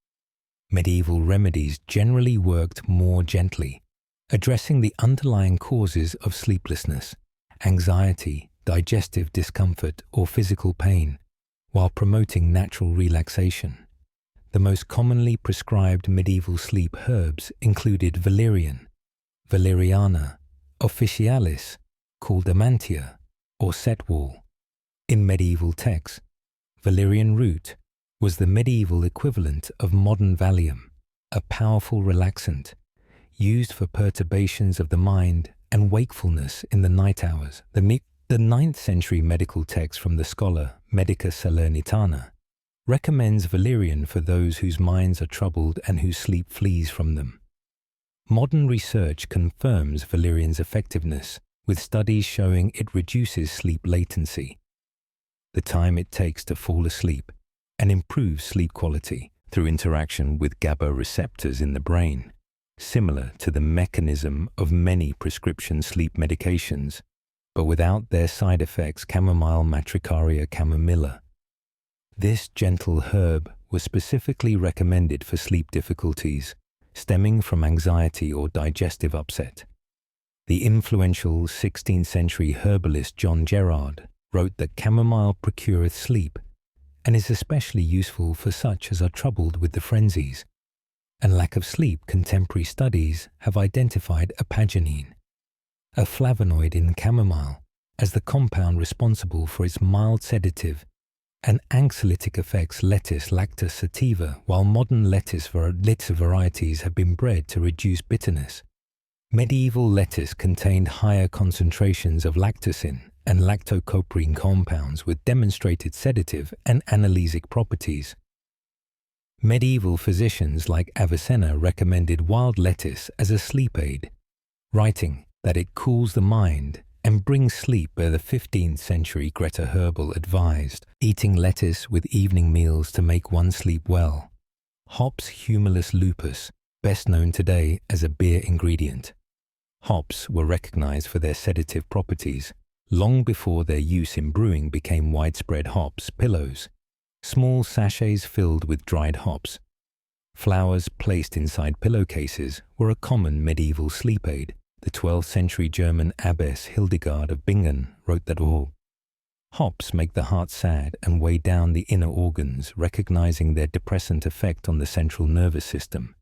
medieval remedies generally worked more gently, addressing the underlying causes of sleeplessness, anxiety, digestive discomfort, or physical pain, while promoting natural relaxation. The most commonly prescribed medieval sleep herbs included valerian, valeriana, officinalis, caldamantia, or setwall. In medieval texts, valerian root was the medieval equivalent of modern Valium, a powerful relaxant used for perturbations of the mind and wakefulness in the night hours. The 9th century medical text from the scholar Medica Salernitana recommends valerian for those whose minds are troubled and whose sleep flees from them. Modern research confirms valerian's effectiveness, with studies showing it reduces sleep latency, the time it takes to fall asleep, and improves sleep quality through interaction with GABA receptors in the brain, similar to the mechanism of many prescription sleep medications, but without their side effects chamomile matricaria chamomilla. This gentle herb was specifically recommended for sleep difficulties stemming from anxiety or digestive upset. The influential 16th century herbalist John Gerard wrote that chamomile procureth sleep and is especially useful for such as are troubled with the frenzies and lack of sleep. Contemporary studies have identified apagenine, a flavonoid in chamomile, as the compound responsible for its mild sedative and anxiolytic effects. Lettuce Lactus sativa, while modern lettuce varieties have been bred to reduce bitterness. Medieval lettuce contained higher concentrations of lactocin and lactocoprine compounds with demonstrated sedative and analgesic properties. Medieval physicians like Avicenna recommended wild lettuce as a sleep aid, writing that it cools the mind and brings sleep. By the 15th century, Greta Herbal advised eating lettuce with evening meals to make one sleep well. Hops Humulus lupus, best known today as a beer ingredient. Hops were recognized for their sedative properties long before their use in brewing became widespread. Hops pillows, small sachets filled with dried hops. Flowers placed inside pillowcases were a common medieval sleep aid. The 12th century German abbess Hildegard of Bingen wrote that hops make the heart sad and weigh down the inner organs, recognizing their depressant effect on the central nervous system.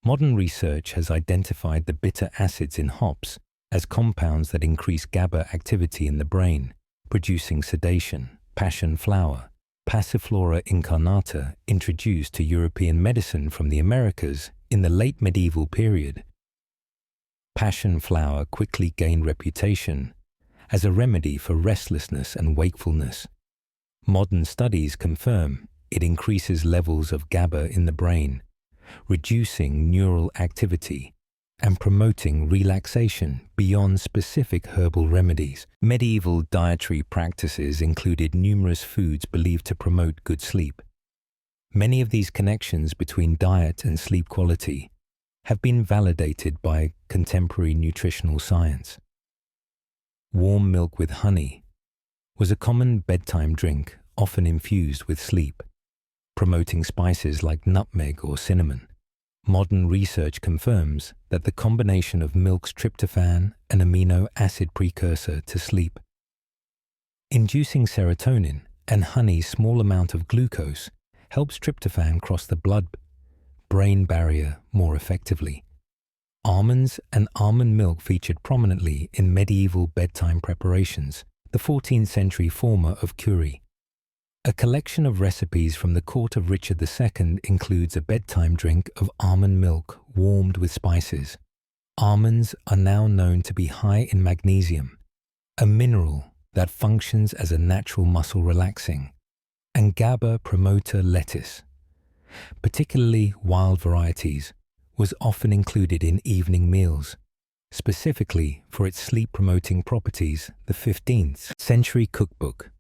Modern research has identified the bitter acids in hops as compounds that increase GABA activity in the brain, producing sedation. Passion flower, Passiflora incarnata, introduced to European medicine from the Americas in the late medieval period. Passion flower quickly gained reputation as a remedy for restlessness and wakefulness. Modern studies confirm it increases levels of GABA in the brain, reducing neural activity and promoting relaxation beyond specific herbal remedies. Medieval dietary practices included numerous foods believed to promote good sleep. Many of these connections between diet and sleep quality have been validated by contemporary nutritional science. Warm milk with honey was a common bedtime drink, often infused with sleep, promoting spices like nutmeg or cinnamon. Modern research confirms that the combination of milk's tryptophan, an amino acid precursor to sleep, inducing serotonin, and honey's small amount of glucose helps tryptophan cross the blood-brain barrier more effectively. Almonds and almond milk featured prominently in medieval bedtime preparations, the 14th century former of curry. A collection of recipes from the court of Richard II includes a bedtime drink of almond milk warmed with spices. Almonds are now known to be high in magnesium, a mineral that functions as a natural muscle relaxing, and GABA promoter. Lettuce, particularly wild varieties, was often included in evening meals, specifically for its sleep-promoting properties. The 15th century cookbook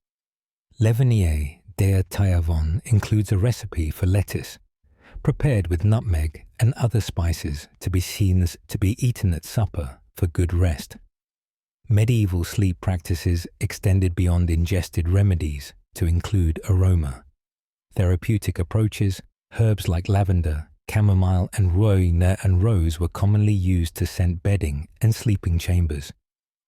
Levenier des Taillevons includes a recipe for lettuce, prepared with nutmeg and other spices to be eaten at supper for good rest. Medieval sleep practices extended beyond ingested remedies to include aroma. Therapeutic approaches, herbs like lavender, chamomile, and rose were commonly used to scent bedding and sleeping chambers,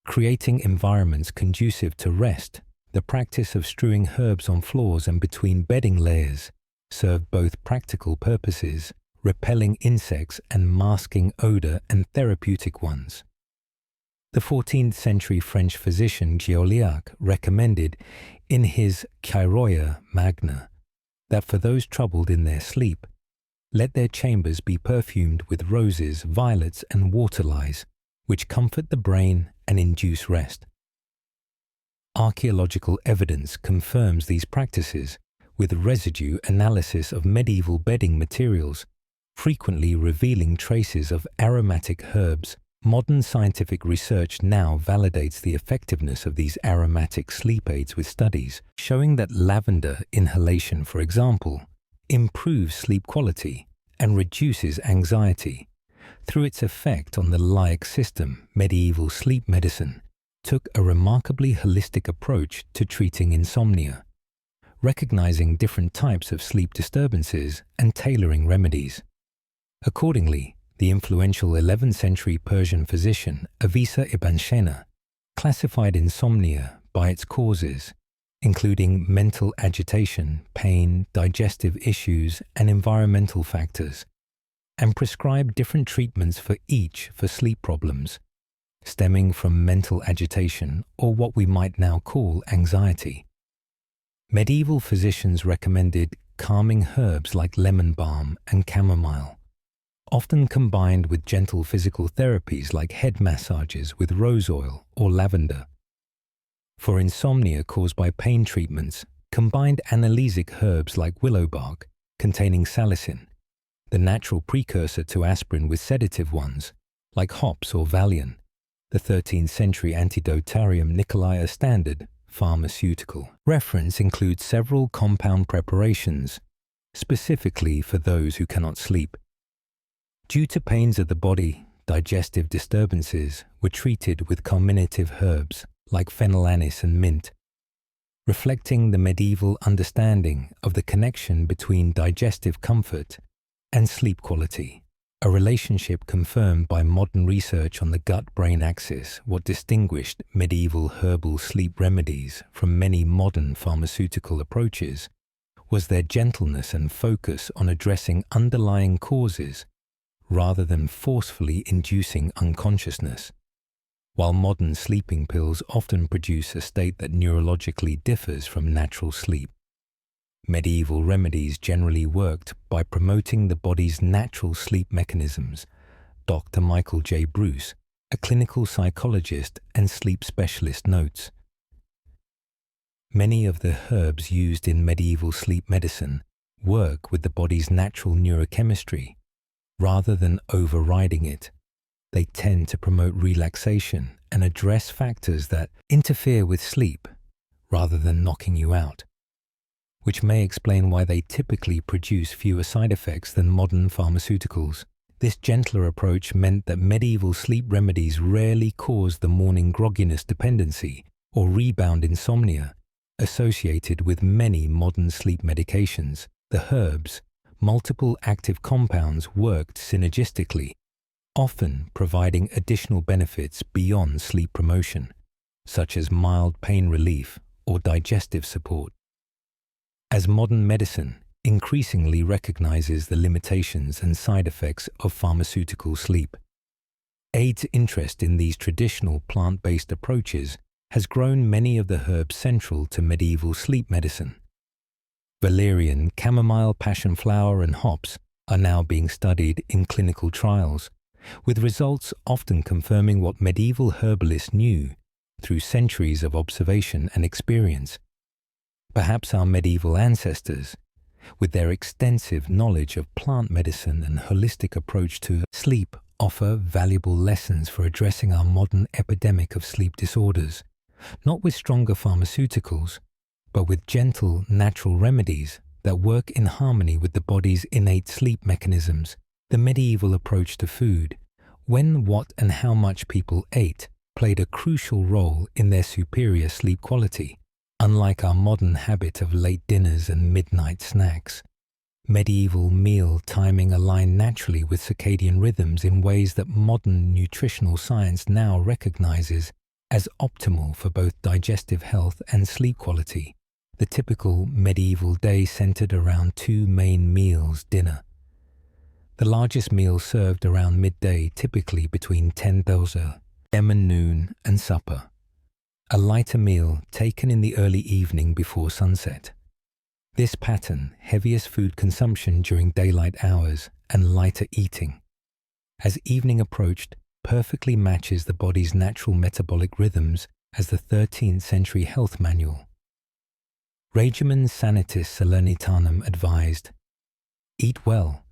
creating environments conducive to rest. The practice of strewing herbs on floors and between bedding layers served both practical purposes, repelling insects and masking odor, and therapeutic ones. The 14th century French physician Gioliac recommended in his Cheiroia Magna that for those troubled in their sleep, let their chambers be perfumed with roses, violets, and water lilies, which comfort the brain and induce rest. Archaeological evidence confirms these practices with residue analysis of medieval bedding materials, frequently revealing traces of aromatic herbs. Modern scientific research now validates the effectiveness of these aromatic sleep aids with studies showing that lavender inhalation, for example, improves sleep quality and reduces anxiety. Through its effect on the limbic system, medieval sleep medicine took a remarkably holistic approach to treating insomnia, recognizing different types of sleep disturbances and tailoring remedies. Accordingly, the influential 11th century Persian physician Avisa ibn Sina classified insomnia by its causes, including mental agitation, pain, digestive issues, and environmental factors, and prescribed different treatments for each for sleep problems stemming from mental agitation or what we might now call anxiety. Medieval physicians recommended calming herbs like lemon balm and chamomile, often combined with gentle physical therapies like head massages with rose oil or lavender. For insomnia caused by pain treatments, combined analgesic herbs like willow bark containing salicin, the natural precursor to aspirin, with sedative ones like hops or Valium, the 13th century Antidotarium Nicolai standard pharmaceutical. Reference includes several compound preparations, specifically for those who cannot sleep. Due to pains of the body, digestive disturbances were treated with carminative herbs like fennel, anise, and mint, reflecting the medieval understanding of the connection between digestive comfort and sleep quality, a relationship confirmed by modern research on the gut-brain axis. What distinguished medieval herbal sleep remedies from many modern pharmaceutical approaches was their gentleness and focus on addressing underlying causes rather than forcefully inducing unconsciousness. While modern sleeping pills often produce a state that neurologically differs from natural sleep, medieval remedies generally worked by promoting the body's natural sleep mechanisms. Dr. Michael J. Bruce, a clinical psychologist and sleep specialist, notes, "Many of the herbs used in medieval sleep medicine work with the body's natural neurochemistry rather than overriding it. They tend to promote relaxation and address factors that interfere with sleep rather than knocking you out, which may explain why they typically produce fewer side effects than modern pharmaceuticals. This gentler approach meant that medieval sleep remedies rarely caused the morning grogginess dependency or rebound insomnia associated with many modern sleep medications. The herbs, multiple active compounds, worked synergistically, often providing additional benefits beyond sleep promotion, such as mild pain relief or digestive support. As modern medicine increasingly recognizes the limitations and side effects of pharmaceutical sleep, AID's interest in these traditional plant-based approaches has grown many of the herbs central to medieval sleep medicine. Valerian, chamomile, passion flower, and hops are now being studied in clinical trials, with results often confirming what medieval herbalists knew through centuries of observation and experience. Perhaps our medieval ancestors, with their extensive knowledge of plant medicine and holistic approach to sleep, offer valuable lessons for addressing our modern epidemic of sleep disorders, not with stronger pharmaceuticals, but with gentle, natural remedies that work in harmony with the body's innate sleep mechanisms. The medieval approach to food, when, what, and how much people ate, played a crucial role in their superior sleep quality. Unlike our modern habit of late dinners and midnight snacks, medieval meal timing aligned naturally with circadian rhythms in ways that modern nutritional science now recognizes as optimal for both digestive health and sleep quality. The typical medieval day centered around two main meals: dinner, the largest meal served around midday, typically between 10:00 a.m. and noon, and supper, a lighter meal taken in the early evening before sunset. This pattern, heaviest food consumption during daylight hours and lighter eating. As evening approached, perfectly matches the body's natural metabolic rhythms as the 13th century health manual. Regimen Sanitas Salernitanum advised, "Eat well.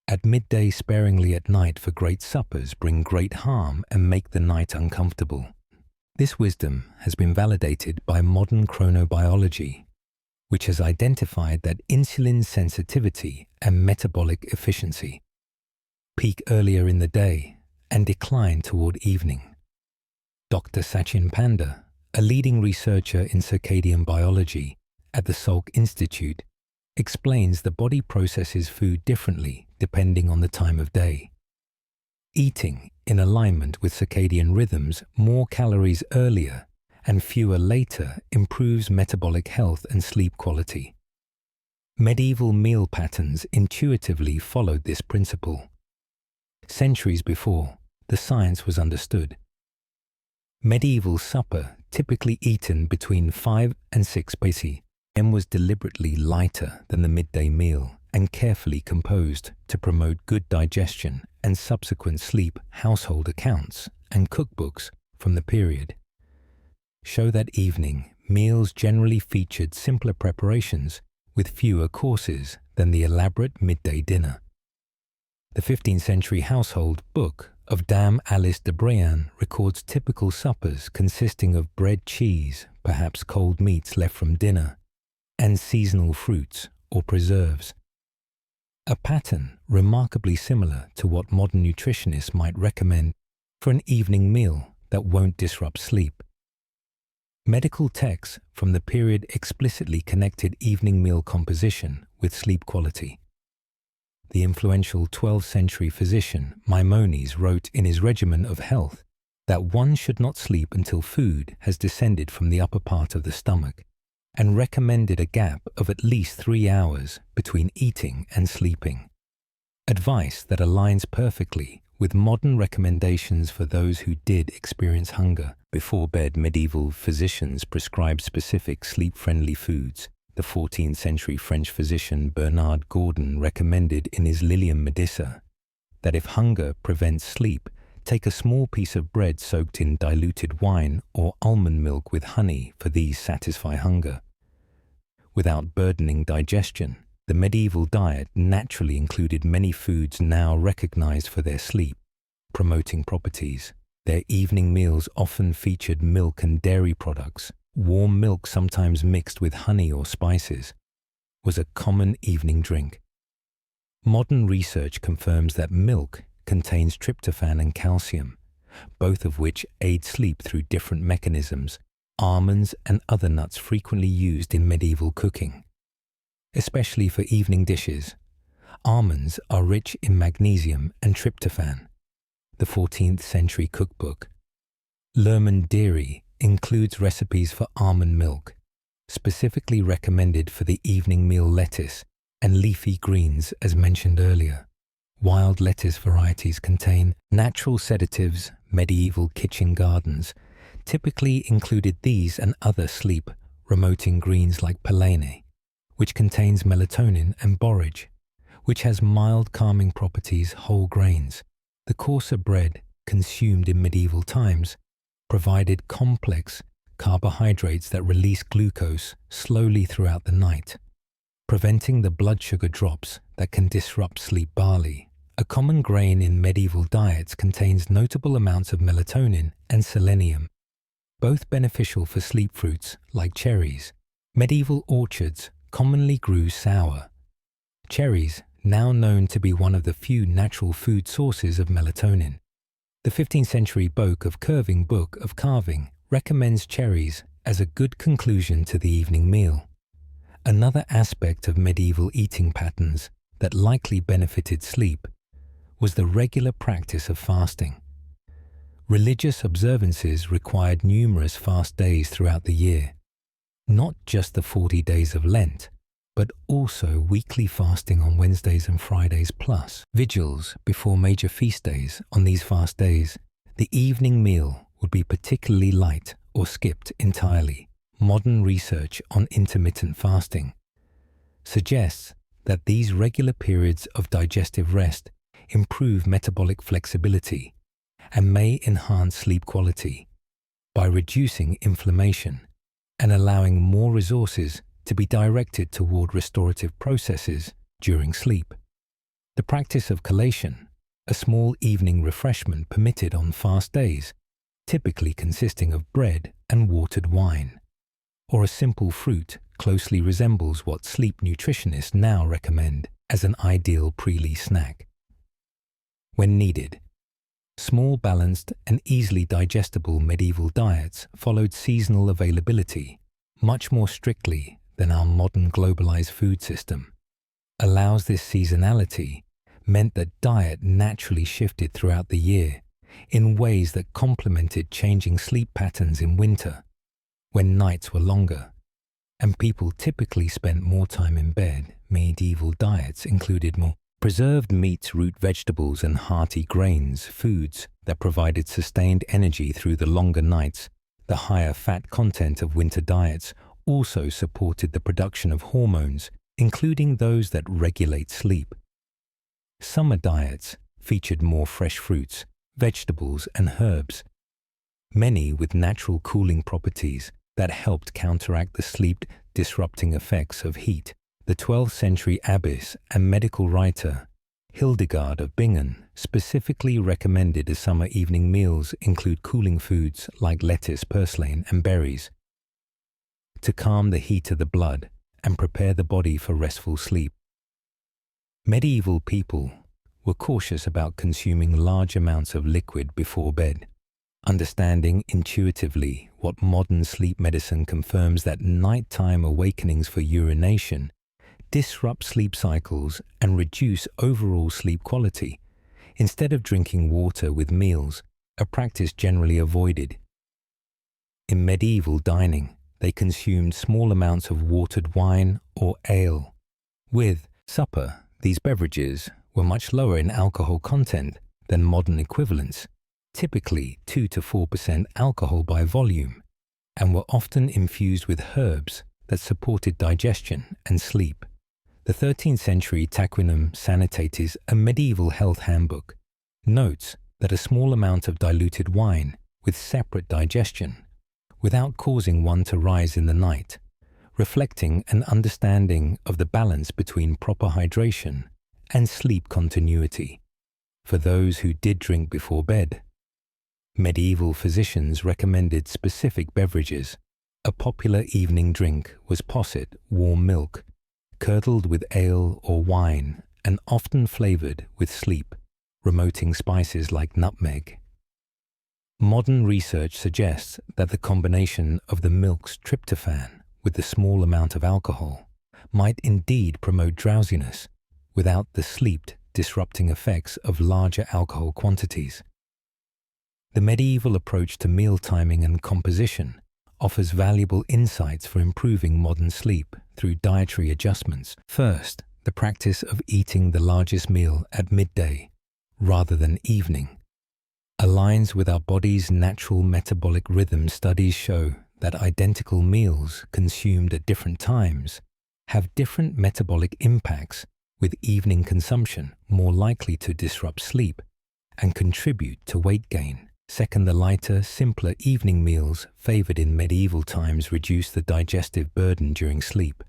At midday sparingly at night, for great suppers bring great harm and make the night uncomfortable." This wisdom has been validated by modern chronobiology, which has identified that insulin sensitivity and metabolic efficiency peak earlier in the day and decline toward evening. Dr. Sachin Panda, a leading researcher in circadian biology at the Salk Institute, explains the body processes food differently depending on the time of day. Eating in alignment with circadian rhythms more calories earlier and fewer later improves metabolic health and sleep quality. Medieval meal patterns intuitively followed this principle. Centuries before, the science was understood. Medieval supper, typically eaten between 5 and 6 p.m., was deliberately lighter than the midday meal and carefully composed to promote good digestion and subsequent sleep. Household accounts and cookbooks from the period show that evening meals generally featured simpler preparations with fewer courses than the elaborate midday dinner. The 15th century household book of Dame Alice de Brienne records typical suppers consisting of bread, cheese, perhaps cold meats left from dinner, and seasonal fruits or preserves. A pattern remarkably similar to what modern nutritionists might recommend for an evening meal that won't disrupt sleep. Medical texts from the period explicitly connected evening meal composition with sleep quality. The influential 12th century physician Maimonides wrote in his Regimen of Health that one should not sleep until food has descended from the upper part of the stomach, and recommended a gap of at least 3 hours between eating and sleeping. Advice that aligns perfectly with modern recommendations for those who did experience hunger. Before bed, medieval physicians prescribed specific sleep-friendly foods. The 14th century French physician Bernard Gordon recommended in his Lilium Medicea that if hunger prevents sleep, take a small piece of bread soaked in diluted wine or almond milk with honey, for these satisfy hunger. Without burdening digestion, the medieval diet naturally included many foods now recognized for their sleep-promoting properties. Their evening meals often featured milk and dairy products. Warm milk, sometimes mixed with honey or spices, was a common evening drink. Modern research confirms that milk contains tryptophan and calcium, both of which aid sleep through different mechanisms. Almonds and other nuts frequently used in medieval cooking, especially for evening dishes. Almonds are rich in magnesium and tryptophan. The 14th century cookbook Lerman Dairy includes recipes for almond milk, specifically recommended for the evening meal. Lettuce and leafy greens, as mentioned earlier. Wild lettuce varieties contain natural sedatives. Medieval kitchen gardens typically included these and other sleep-promoting greens like pelene, which contains melatonin, and borage, which has mild calming properties. Whole grains, the coarser bread consumed in medieval times, provided complex carbohydrates that release glucose slowly throughout the night, preventing the blood sugar drops that can disrupt sleep. Barley, a common grain in medieval diets, contains notable amounts of melatonin and selenium, both beneficial for sleep. Fruits like cherries. Medieval orchards commonly grew sour cherries, now known to be one of the few natural food sources of melatonin. The 15th century Book of Carving recommends cherries as a good conclusion to the evening meal. Another aspect of medieval eating patterns that likely benefited sleep was the regular practice of fasting. Religious observances required numerous fast days throughout the year, not just the 40 days of Lent, but also weekly fasting on Wednesdays and Fridays, plus vigils before major feast days. On these fast days, the evening meal would be particularly light or skipped entirely. Modern research on intermittent fasting suggests that these regular periods of digestive rest improve metabolic flexibility and may enhance sleep quality by reducing inflammation and allowing more resources to be directed toward restorative processes during sleep. The practice of collation, a small evening refreshment permitted on fast days, typically consisting of bread and watered wine, or a simple fruit, closely resembles what sleep nutritionists now recommend as an ideal pre-lee snack. When needed, small, balanced, and easily digestible medieval diets followed seasonal availability much more strictly than our modern globalized food system. Allows this seasonality meant that diet naturally shifted throughout the year in ways that complemented changing sleep patterns in winter, when nights were longer, and people typically spent more time in bed. Medieval diets included more preserved meats, root vegetables, and hearty grains, foods that provided sustained energy through the longer nights. The higher fat content of winter diets also supported the production of hormones, including those that regulate sleep. Summer diets featured more fresh fruits, vegetables, and herbs, many with natural cooling properties that helped counteract the sleep-disrupting effects of heat. The 12th century abbess and medical writer Hildegard of Bingen specifically recommended as summer evening meals include cooling foods like lettuce, purslane, and berries to calm the heat of the blood and prepare the body for restful sleep. Medieval people were cautious about consuming large amounts of liquid before bed, understanding intuitively what modern sleep medicine confirms that nighttime awakenings for urination disrupt sleep cycles and reduce overall sleep quality. Instead of drinking water with meals, a practice generally avoided. In medieval dining, they consumed small amounts of watered wine or ale. With supper, these beverages were much lower in alcohol content than modern equivalents, typically 2 to 4% alcohol by volume, and were often infused with herbs that supported digestion and sleep. The 13th century Taquinum Sanitatis, a medieval health handbook, notes that a small amount of diluted wine with separate digestion, without causing one to rise in the night, reflecting an understanding of the balance between proper hydration and sleep continuity for those who did drink before bed. Medieval physicians recommended specific beverages. A popular evening drink was posset, warm milk, curdled with ale or wine, and often flavored with sleep, promoting spices like nutmeg. Modern research suggests that the combination of the milk's tryptophan with the small amount of alcohol might indeed promote drowsiness without the sleep-disrupting effects of larger alcohol quantities. The medieval approach to meal timing and composition offers valuable insights for improving modern sleep through dietary adjustments. First, the practice of eating the largest meal at midday rather than evening aligns with our body's natural metabolic rhythm. Studies show that identical meals consumed at different times have different metabolic impacts, with evening consumption more likely to disrupt sleep and contribute to weight gain. Second, the lighter, simpler evening meals favored in medieval times reduce the digestive burden during sleep,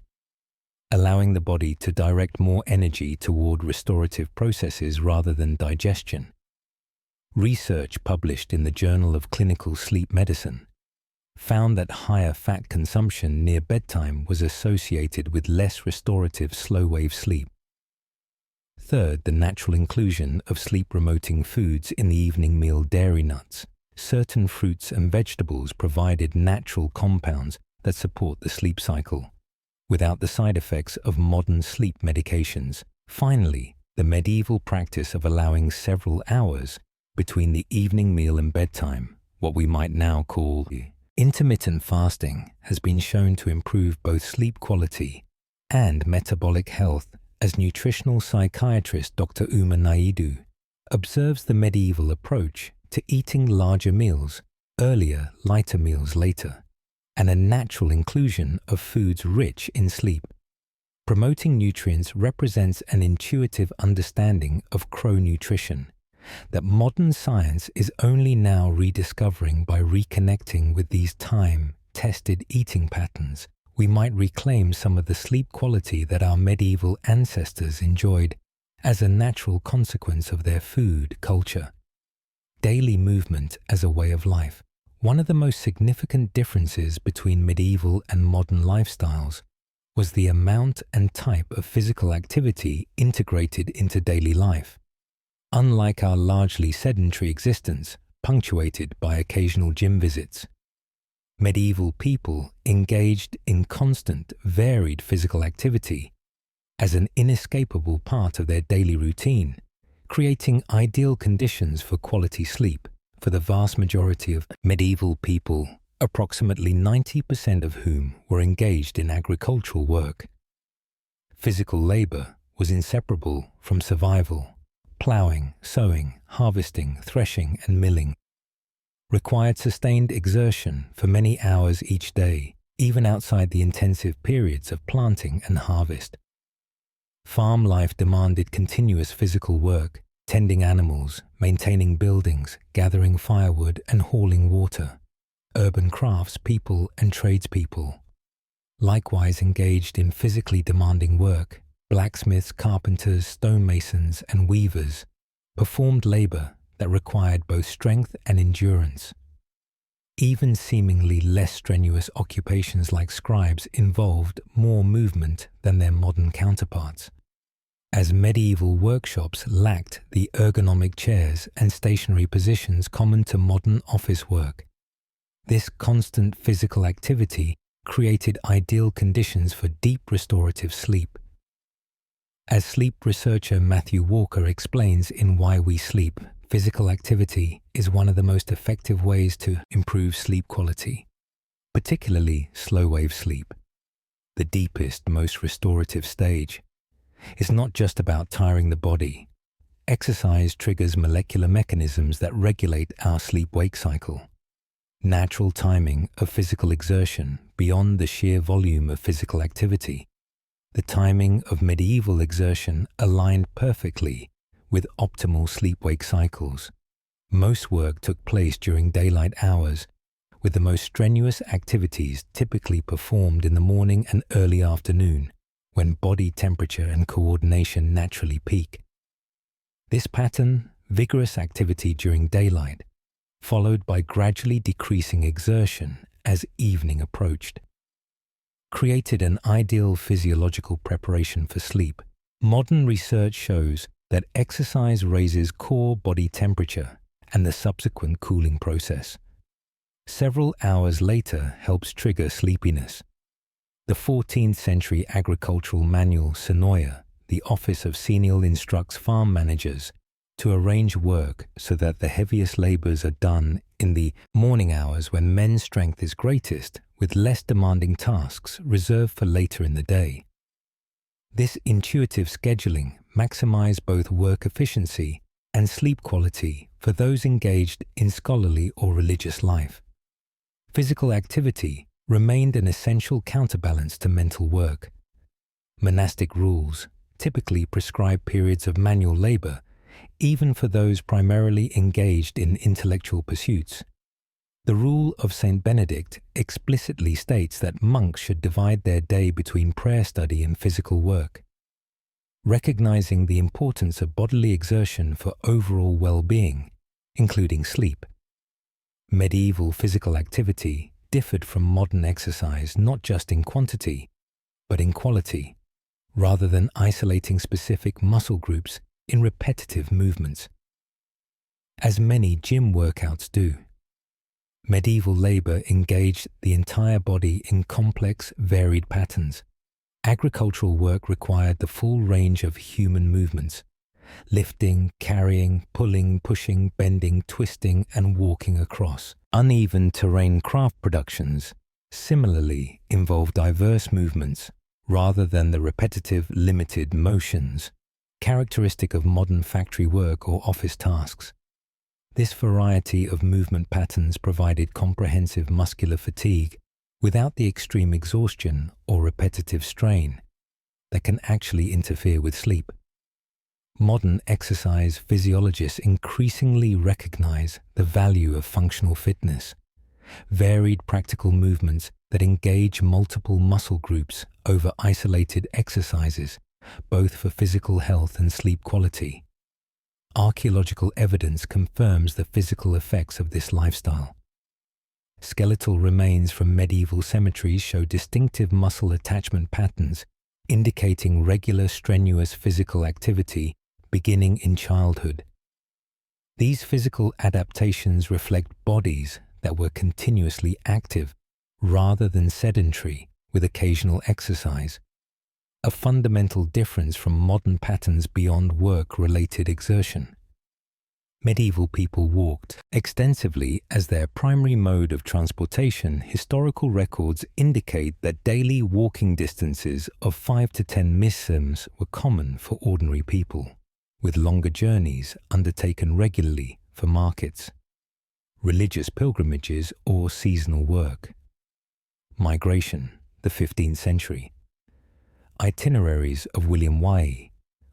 allowing the body to direct more energy toward restorative processes rather than digestion. Research published in the Journal of Clinical Sleep Medicine found that higher fat consumption near bedtime was associated with less restorative slow-wave sleep. Third, the natural inclusion of sleep-promoting foods in the evening meal. Dairy, nuts, certain fruits and vegetables provided natural compounds that support the sleep cycle, without the side effects of modern sleep medications. Finally, the medieval practice of allowing several hours between the evening meal and bedtime, what we might now call intermittent fasting, has been shown to improve both sleep quality and metabolic health, as nutritional psychiatrist Dr. Uma Naidu observes the medieval approach to eating larger meals earlier, lighter meals later, and a natural inclusion of foods rich in sleep. Promoting nutrients represents an intuitive understanding of chronutrition, that modern science is only now rediscovering. By reconnecting with these time-tested eating patterns, we might reclaim some of the sleep quality that our medieval ancestors enjoyed as a natural consequence of their food culture. Daily movement as a way of life. One of the most significant differences between medieval and modern lifestyles was the amount and type of physical activity integrated into daily life. Unlike our largely sedentary existence, punctuated by occasional gym visits, medieval people engaged in constant, varied physical activity as an inescapable part of their daily routine, creating ideal conditions for quality sleep. For the vast majority of medieval people, approximately 90% of whom were engaged in agricultural work, physical labor was inseparable from survival. Ploughing, sowing, harvesting, threshing, and milling required sustained exertion for many hours each day, even outside the intensive periods of planting and harvest. Farm life demanded continuous physical work, tending animals, maintaining buildings, gathering firewood, and hauling water. Urban crafts people and tradespeople likewise engaged in physically demanding work. Blacksmiths, carpenters, stonemasons, and weavers performed labor that required both strength and endurance. Even seemingly less strenuous occupations like scribes involved more movement than their modern counterparts, as medieval workshops lacked the ergonomic chairs and stationary positions common to modern office work. This constant physical activity created ideal conditions for deep restorative sleep. As sleep researcher Matthew Walker explains in Why We Sleep, physical activity is one of the most effective ways to improve sleep quality, particularly slow-wave sleep. The deepest, most restorative stage is not just about tiring the body. Exercise triggers molecular mechanisms that regulate our sleep-wake cycle. Natural timing of physical exertion beyond the sheer volume of physical activity. The timing of medieval exertion aligned perfectly with optimal sleep-wake cycles. Most work took place during daylight hours, with the most strenuous activities typically performed in the morning and early afternoon, when body temperature and coordination naturally peak. This pattern, vigorous activity during daylight, followed by gradually decreasing exertion as evening approached, created an ideal physiological preparation for sleep. Modern research shows that exercise raises core body temperature and the subsequent cooling process. Several hours later helps trigger sleepiness. The 14th century agricultural manual Senoia, the Office of Senial, instructs farm managers to arrange work so that the heaviest labors are done in the morning hours when men's strength is greatest, with less demanding tasks reserved for later in the day. This intuitive scheduling maximized both work efficiency and sleep quality for those engaged in scholarly or religious life. Physical activity remained an essential counterbalance to mental work. Monastic rules typically prescribe periods of manual labor, even for those primarily engaged in intellectual pursuits. The rule of Saint Benedict explicitly states that monks should divide their day between prayer study and physical work, recognizing the importance of bodily exertion for overall well-being, including sleep. Medieval physical activity differed from modern exercise not just in quantity, but in quality, rather than isolating specific muscle groups in repetitive movements, as many gym workouts do. Medieval labor engaged the entire body in complex, varied patterns. Agricultural work required the full range of human movements: lifting, carrying, pulling, pushing, bending, twisting, and walking across. Uneven terrain craft productions similarly involve diverse movements rather than the repetitive, limited motions characteristic of modern factory work or office tasks. This variety of movement patterns provided comprehensive muscular fatigue without the extreme exhaustion or repetitive strain that can actually interfere with sleep. Modern exercise physiologists increasingly recognize the value of functional fitness, varied practical movements that engage multiple muscle groups over isolated exercises, both for physical health and sleep quality. Archaeological evidence confirms the physical effects of this lifestyle. Skeletal remains from medieval cemeteries show distinctive muscle attachment patterns, indicating regular strenuous physical activity beginning in childhood. These physical adaptations reflect bodies that were continuously active rather than sedentary with occasional exercise, a fundamental difference from modern patterns beyond work-related exertion. Medieval people walked extensively as their primary mode of transportation. Historical records indicate that daily walking distances of 5 to 10 miles were common for ordinary people, with longer journeys undertaken regularly for markets, religious pilgrimages, or seasonal work. Migration, the 15th century. Itineraries of William Wye,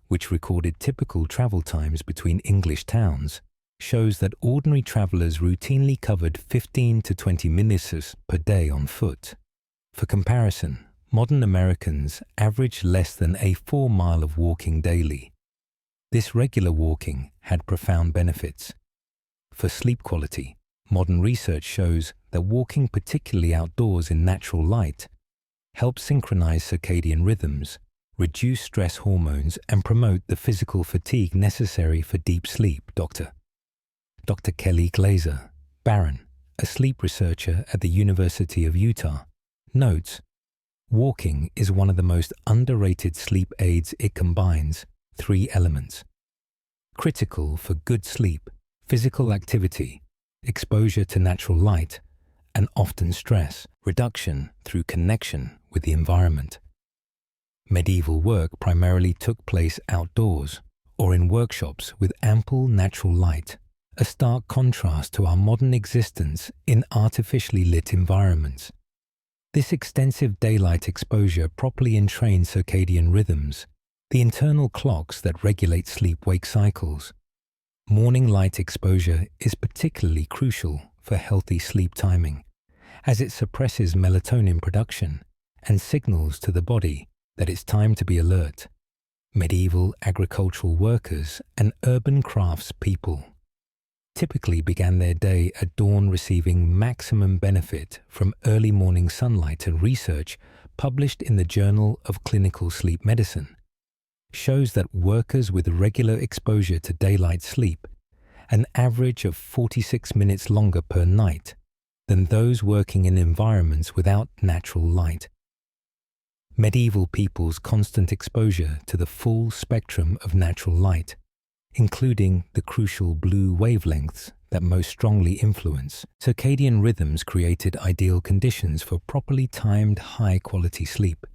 which recorded typical travel times between English towns, shows that ordinary travelers routinely covered 15 to 20 minutes per day on foot. For comparison, modern Americans average less than a 4 mile of walking daily. This regular walking had profound benefits. For sleep quality, modern research shows that walking, particularly outdoors in natural light, helps synchronize circadian rhythms, reduce stress hormones, and promote the physical fatigue necessary for deep sleep. Dr. Kelly Glazer, Barron, a sleep researcher at the University of Utah, notes, walking is one of the most underrated sleep aids. It combines 3 elements: critical for good sleep, physical activity, exposure to natural light, and often stress reduction through connection with the environment. Medieval work primarily took place outdoors or in workshops with ample natural light, a stark contrast to our modern existence in artificially lit environments. This extensive daylight exposure properly entrains circadian rhythms, the internal clocks that regulate sleep-wake cycles. Morning light exposure is particularly crucial for healthy sleep timing, as it suppresses melatonin production and signals to the body that it's time to be alert. Medieval agricultural workers and urban craftspeople typically began their day at dawn, receiving maximum benefit from early morning sunlight, and research published in the Journal of Clinical Sleep Medicine shows that workers with regular exposure to daylight sleep an average of 46 minutes longer per night than those working in environments without natural light. Medieval people's constant exposure to the full spectrum of natural light, including the crucial blue wavelengths that most strongly influence circadian rhythms, created ideal conditions for properly timed high-quality sleep.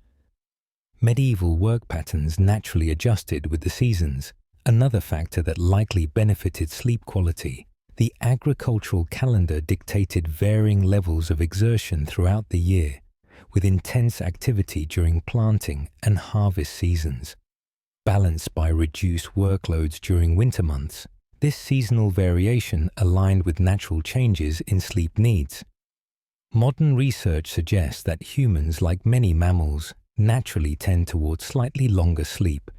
Medieval work patterns naturally adjusted with the seasons, another factor that likely benefited sleep quality. The agricultural calendar dictated varying levels of exertion throughout the year, with intense activity during planting and harvest seasons, balanced by reduced workloads during winter months. This seasonal variation aligned with natural changes in sleep needs. Modern research suggests that humans, like many mammals, naturally tend towards slightly longer sleep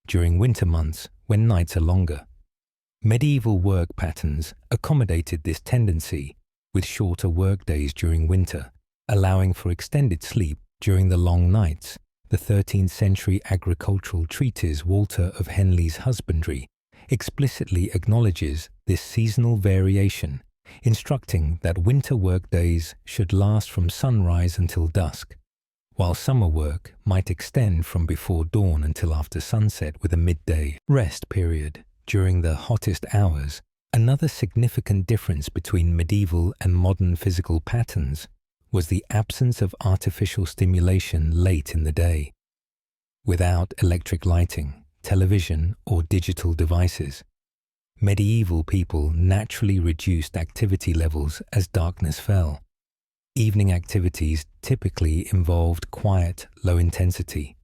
during winter months when nights are longer. Medieval work patterns accommodated this tendency with shorter workdays during winter, allowing for extended sleep during the long nights. The 13th century agricultural treatise Walter of Henley's Husbandry explicitly acknowledges this seasonal variation, instructing that winter workdays should last from sunrise until dusk, while summer work might extend from before dawn until after sunset with a midday rest period during the hottest hours. Another significant difference between medieval and modern physical patterns was the absence of artificial stimulation late in the day. Without electric lighting, television, or digital devices, medieval people naturally reduced activity levels as darkness fell. Evening activities typically involved quiet, low-intensity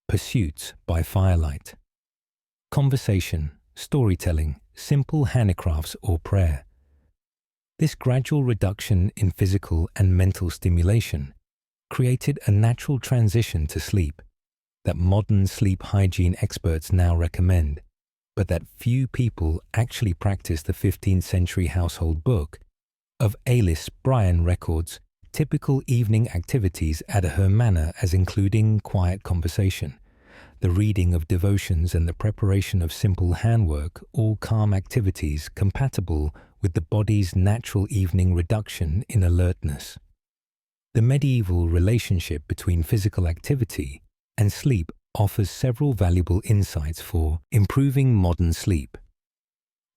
pursuits by firelight. conversation, storytelling, simple handicrafts or prayer. This gradual reduction in physical and mental stimulation created a natural transition to sleep that modern sleep hygiene experts now recommend, but that few people actually practice. The 15th century household book of Alice Bryan records typical evening activities at her manor as including quiet conversation, the reading of devotions and the preparation of simple handwork, all calm activities compatible with the body's natural evening reduction in alertness. The medieval relationship between physical activity and sleep offers several valuable insights for improving modern sleep.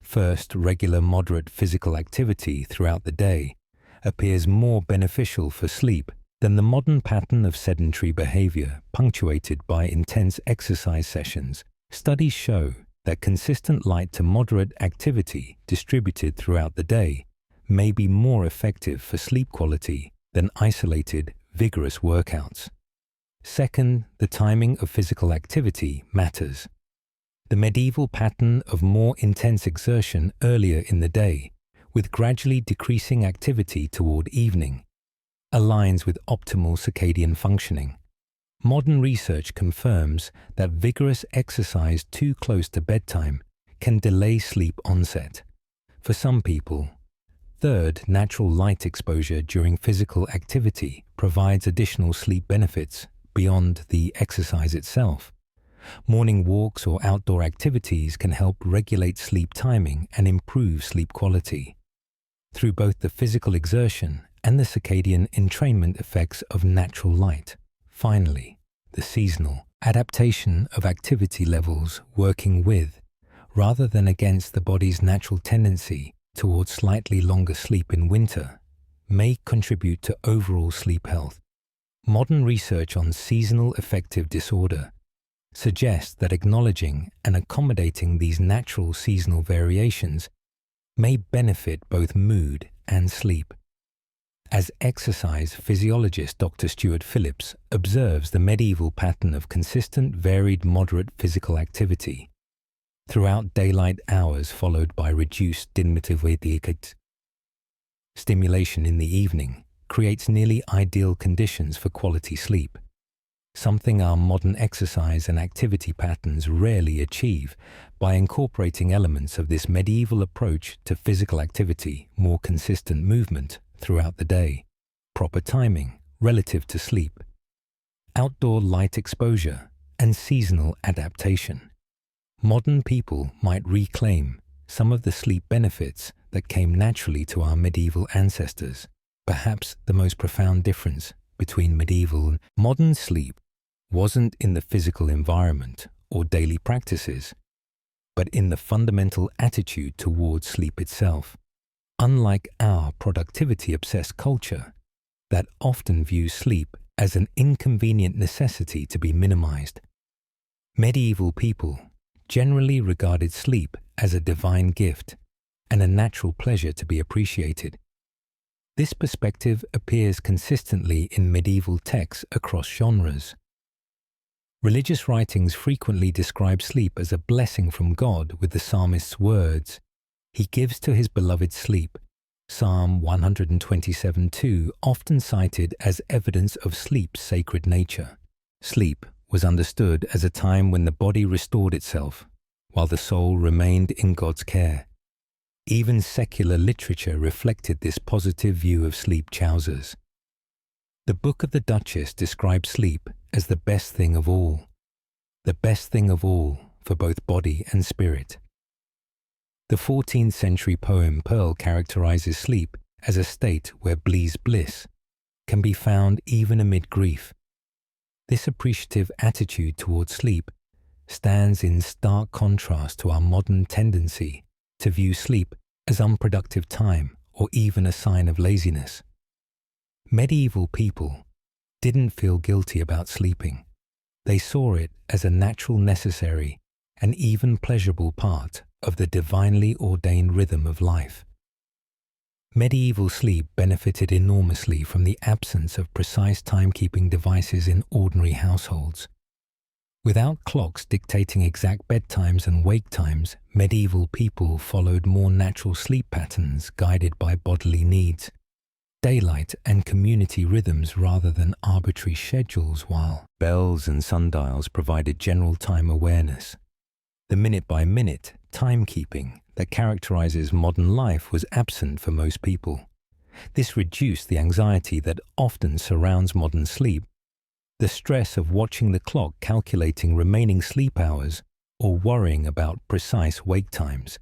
First, regular moderate physical activity throughout the day appears more beneficial for sleep than the modern pattern of sedentary behavior punctuated by intense exercise sessions. Studies show that consistent light to moderate activity distributed throughout the day may be more effective for sleep quality than isolated, vigorous workouts. Second, the timing of physical activity matters. The medieval pattern of more intense exertion earlier in the day, with gradually decreasing activity toward evening, aligns with optimal circadian functioning. Modern research confirms that vigorous exercise too close to bedtime can delay sleep onset. For some people, third, natural light exposure during physical activity provides additional sleep benefits beyond the exercise itself. Morning walks or outdoor activities can help regulate sleep timing and improve sleep quality through both the physical exertion and the circadian entrainment effects of natural light. Finally, the seasonal adaptation of activity levels working with, rather than against, the body's natural tendency towards slightly longer sleep in winter may contribute to overall sleep health. Modern research on seasonal affective disorder suggests that acknowledging and accommodating these natural seasonal variations may benefit both mood and sleep. As exercise physiologist Dr. Stuart Phillips observes the medieval pattern of consistent, varied, moderate physical activity throughout daylight hours followed by reduced stimulation in the evening creates nearly ideal conditions for quality sleep, something our modern exercise and activity patterns rarely achieve. By incorporating elements of this medieval approach to physical activity, more consistent movement throughout the day, proper timing relative to sleep, outdoor light exposure, and seasonal adaptation, modern people might reclaim some of the sleep benefits that came naturally to our medieval ancestors. Perhaps the most profound difference between medieval and modern sleep wasn't in the physical environment or daily practices, but in the fundamental attitude towards sleep itself. Unlike our productivity-obsessed culture that often views sleep as an inconvenient necessity to be minimized, medieval people generally regarded sleep as a divine gift and a natural pleasure to be appreciated. This perspective appears consistently in medieval texts across genres. Religious writings frequently describe sleep as a blessing from God, with the psalmist's words, "He gives to his beloved sleep," Psalm 127:2, often cited as evidence of sleep's sacred nature. Sleep was understood as a time when the body restored itself, while the soul remained in God's care. Even secular literature reflected this positive view of sleep. Chaucer's The Book of the Duchess describes sleep as the best thing of all for both body and spirit. The 14th century poem Pearl characterizes sleep as a state where bliss can be found even amid grief. This appreciative attitude towards sleep stands in stark contrast to our modern tendency to view sleep as unproductive time or even a sign of laziness. Medieval people didn't feel guilty about sleeping. They saw it as a natural, necessary, and even pleasurable part of the divinely ordained rhythm of life. Medieval sleep benefited enormously from the absence of precise timekeeping devices in ordinary households. Without clocks dictating exact bedtimes and wake times, medieval people followed more natural sleep patterns guided by bodily needs, daylight and community rhythms rather than arbitrary schedules, while bells and sundials provided general time awareness. The minute-by-minute timekeeping that characterizes modern life was absent for most people. This reduced the anxiety that often surrounds modern sleep. The stress of watching the clock calculating remaining sleep hours or worrying about precise wake times.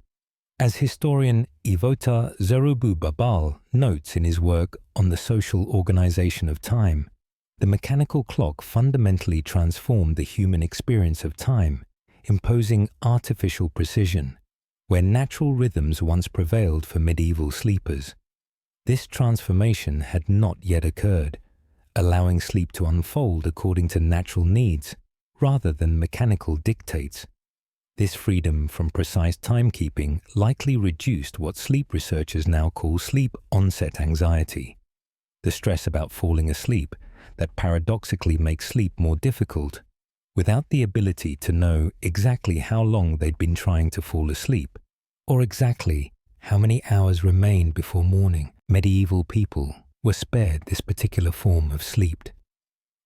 As historian Ivota Zerubbabel notes in his work on the social organization of time, the mechanical clock fundamentally transformed the human experience of time, imposing artificial precision, where natural rhythms once prevailed for medieval sleepers. This transformation had not yet occurred, allowing sleep to unfold according to natural needs rather than mechanical dictates. This freedom from precise timekeeping likely reduced what sleep researchers now call sleep onset anxiety, the stress about falling asleep that paradoxically makes sleep more difficult. Without the ability to know exactly how long they'd been trying to fall asleep, or exactly how many hours remained before morning, medieval people were spared this particular form of sleep.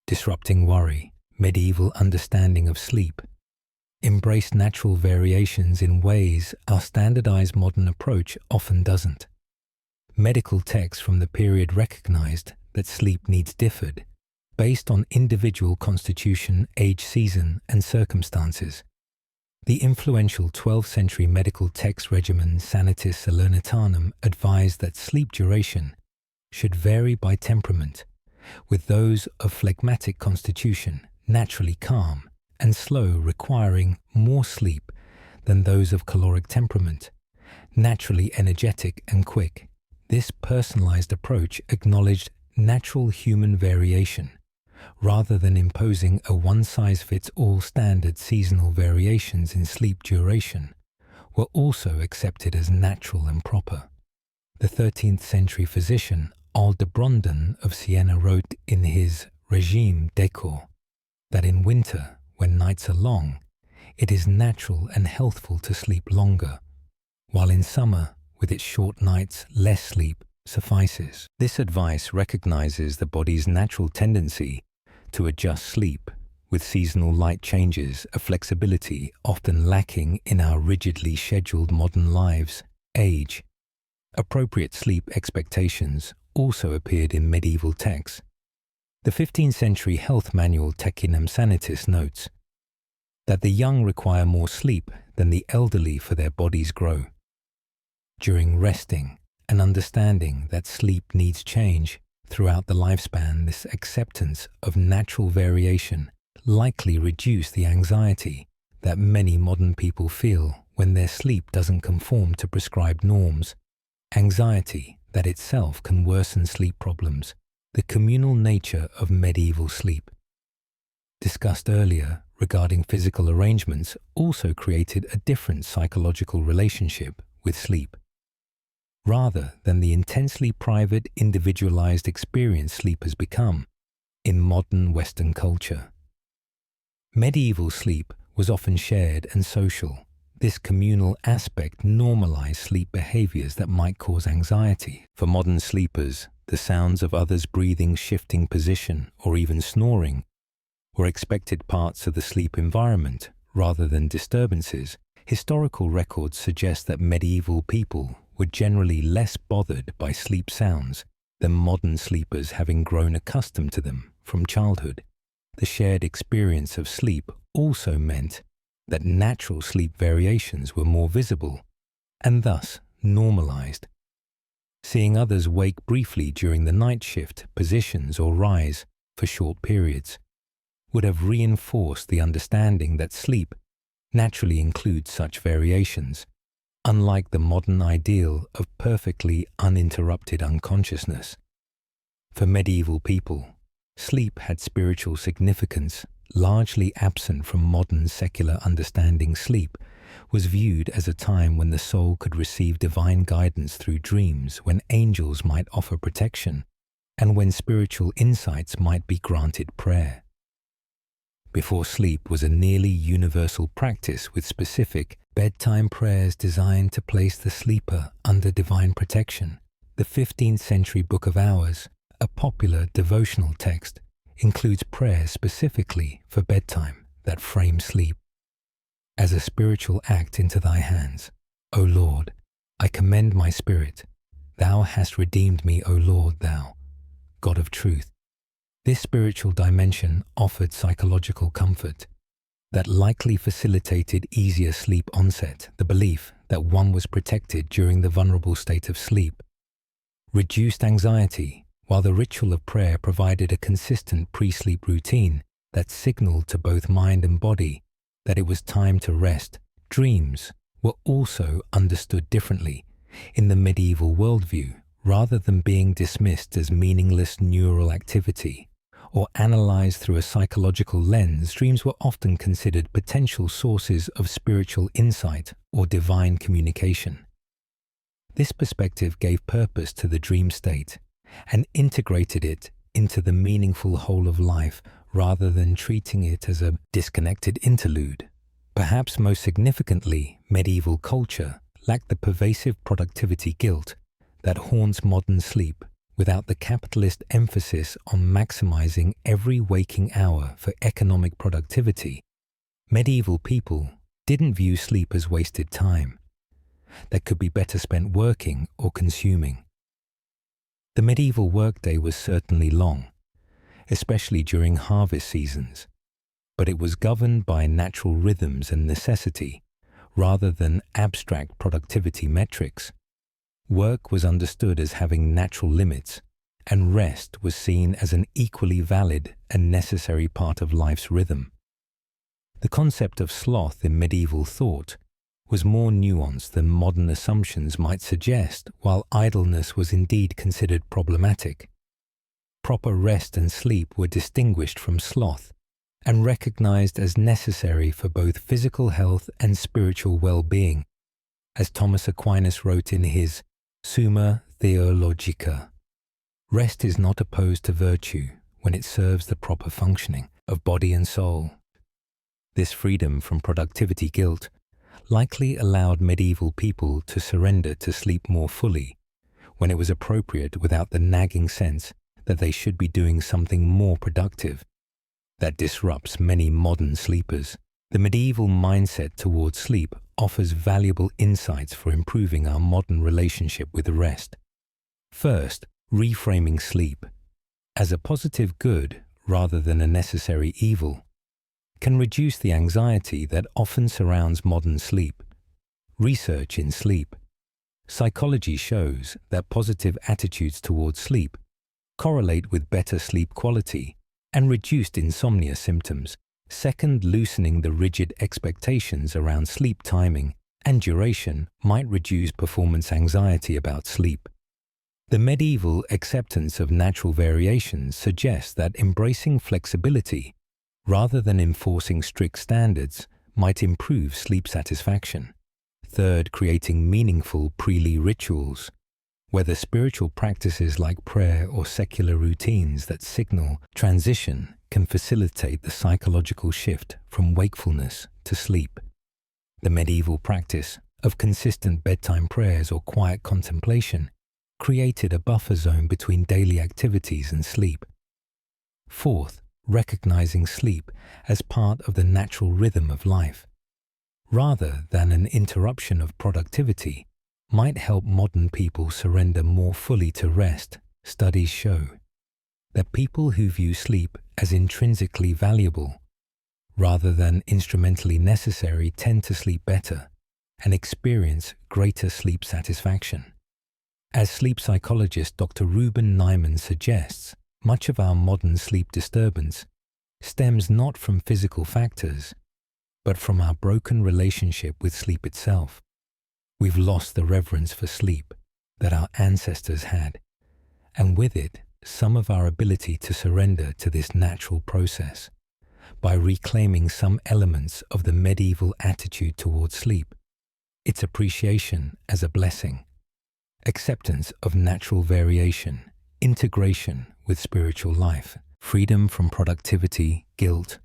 Disrupting worry, medieval understanding of sleep embraced natural variations in ways our standardized modern approach often doesn't. Medical texts from the period recognized that sleep needs differed, based on individual constitution, age, season, and circumstances. The influential 12th century medical text regimen Sanitas Salernitanum advised that sleep duration should vary by temperament, with those of phlegmatic constitution, naturally calm and slow, requiring more sleep than those of choleric temperament, naturally energetic and quick. This personalized approach acknowledged natural human variation, rather than imposing a one-size-fits-all standard. Seasonal variations in sleep duration were also accepted as natural and proper. The 13th century physician Aldebrandon of Siena wrote in his Regime Decor that in winter, when nights are long, it is natural and healthful to sleep longer, while in summer, with its short nights, less sleep suffices. This advice recognizes the body's natural tendency to adjust sleep with seasonal light changes, a flexibility often lacking in our rigidly scheduled modern lives. Age. Appropriate sleep expectations also appeared in medieval texts. The 15th century health manual Tecinum Sanitas notes that the young require more sleep than the elderly for their bodies grow. During resting and understanding that sleep needs change throughout the lifespan, this acceptance of natural variation likely reduce the anxiety that many modern people feel when their sleep doesn't conform to prescribed norms, anxiety that itself can worsen sleep problems. The communal nature of medieval sleep, discussed earlier regarding physical arrangements, also created a different psychological relationship with sleep, rather than the intensely private, individualized experience sleep has become in modern Western culture. Medieval sleep was often shared and social. This communal aspect normalized sleep behaviors that might cause anxiety. For modern sleepers, the sounds of others breathing, shifting position, or even snoring were expected parts of the sleep environment rather than disturbances. Historical records suggest that medieval people were generally less bothered by sleep sounds than modern sleepers, having grown accustomed to them from childhood. The shared experience of sleep also meant that natural sleep variations were more visible and thus normalized. Seeing others wake briefly during the night shift positions or rise for short periods would have reinforced the understanding that sleep naturally includes such variations, unlike the modern ideal of perfectly uninterrupted unconsciousness. For medieval people, sleep had spiritual significance, largely absent from modern secular understanding. Sleep was viewed as a time when the soul could receive divine guidance through dreams, when angels might offer protection, and when spiritual insights might be granted prayer. before sleep was a nearly universal practice with specific bedtime prayers designed to place the sleeper under divine protection. The 15th century Book of Hours, a popular devotional text, includes prayers specifically for bedtime that frame sleep. As a spiritual act into thy hands, O Lord, I commend my spirit. Thou hast redeemed me, O Lord, thou, God of truth. This spiritual dimension offered psychological comfort that likely facilitated easier sleep onset, the belief that one was protected during the vulnerable state of sleep, reduced anxiety, while the ritual of prayer provided a consistent pre-sleep routine that signaled to both mind and body that it was time to rest. Dreams were also understood differently in the medieval worldview. Rather than being dismissed as meaningless neural activity or analyzed through a psychological lens, dreams were often considered potential sources of spiritual insight or divine communication. This perspective gave purpose to the dream state and integrated it into the meaningful whole of life rather than treating it as a disconnected interlude. Perhaps most significantly, medieval culture lacked the pervasive productivity guilt that haunts modern sleep without the capitalist emphasis on maximizing every waking hour for economic productivity. Medieval people didn't view sleep as wasted time that could be better spent working or consuming. The medieval workday was certainly long, especially during harvest seasons, but it was governed by natural rhythms and necessity rather than abstract productivity metrics. Work was understood as having natural limits, and rest was seen as an equally valid and necessary part of life's rhythm. The concept of sloth in medieval thought was more nuanced than modern assumptions might suggest. While idleness was indeed considered problematic, proper rest and sleep were distinguished from sloth and recognized as necessary for both physical health and spiritual well-being, as Thomas Aquinas wrote in his Summa Theologica. Rest is not opposed to virtue when it serves the proper functioning of body and soul. This freedom from productivity guilt likely allowed medieval people to surrender to sleep more fully when it was appropriate without the nagging sense that they should be doing something more productive that disrupts many modern sleepers. The medieval mindset towards sleep offers valuable insights for improving our modern relationship with rest. First, reframing sleep as a positive good rather than a necessary evil can reduce the anxiety that often surrounds modern sleep. Research in sleep psychology shows that positive attitudes towards sleep correlate with better sleep quality and reduced insomnia symptoms. Second, loosening the rigid expectations around sleep timing and duration might reduce performance anxiety about sleep. The medieval acceptance of natural variations suggests that embracing flexibility rather than enforcing strict standards might improve sleep satisfaction. Third, creating meaningful pre-sleep rituals, whether spiritual practices like prayer or secular routines that signal transition can facilitate the psychological shift from wakefulness to sleep. The medieval practice of consistent bedtime prayers or quiet contemplation created a buffer zone between daily activities and sleep. Fourth, recognizing sleep as part of the natural rhythm of life, rather than an interruption of productivity, might help modern people surrender more fully to rest. Studies show that people who view sleep as intrinsically valuable rather than instrumentally necessary tend to sleep better and experience greater sleep satisfaction. As sleep psychologist Dr. Ruben Nyman suggests, much of our modern sleep disturbance stems not from physical factors, but from our broken relationship with sleep itself. We've lost the reverence for sleep that our ancestors had, and with it, some of our ability to surrender to this natural process. By reclaiming some elements of the medieval attitude towards sleep, its appreciation as a blessing, acceptance of natural variation, integration with spiritual life, freedom from productivity, guilt,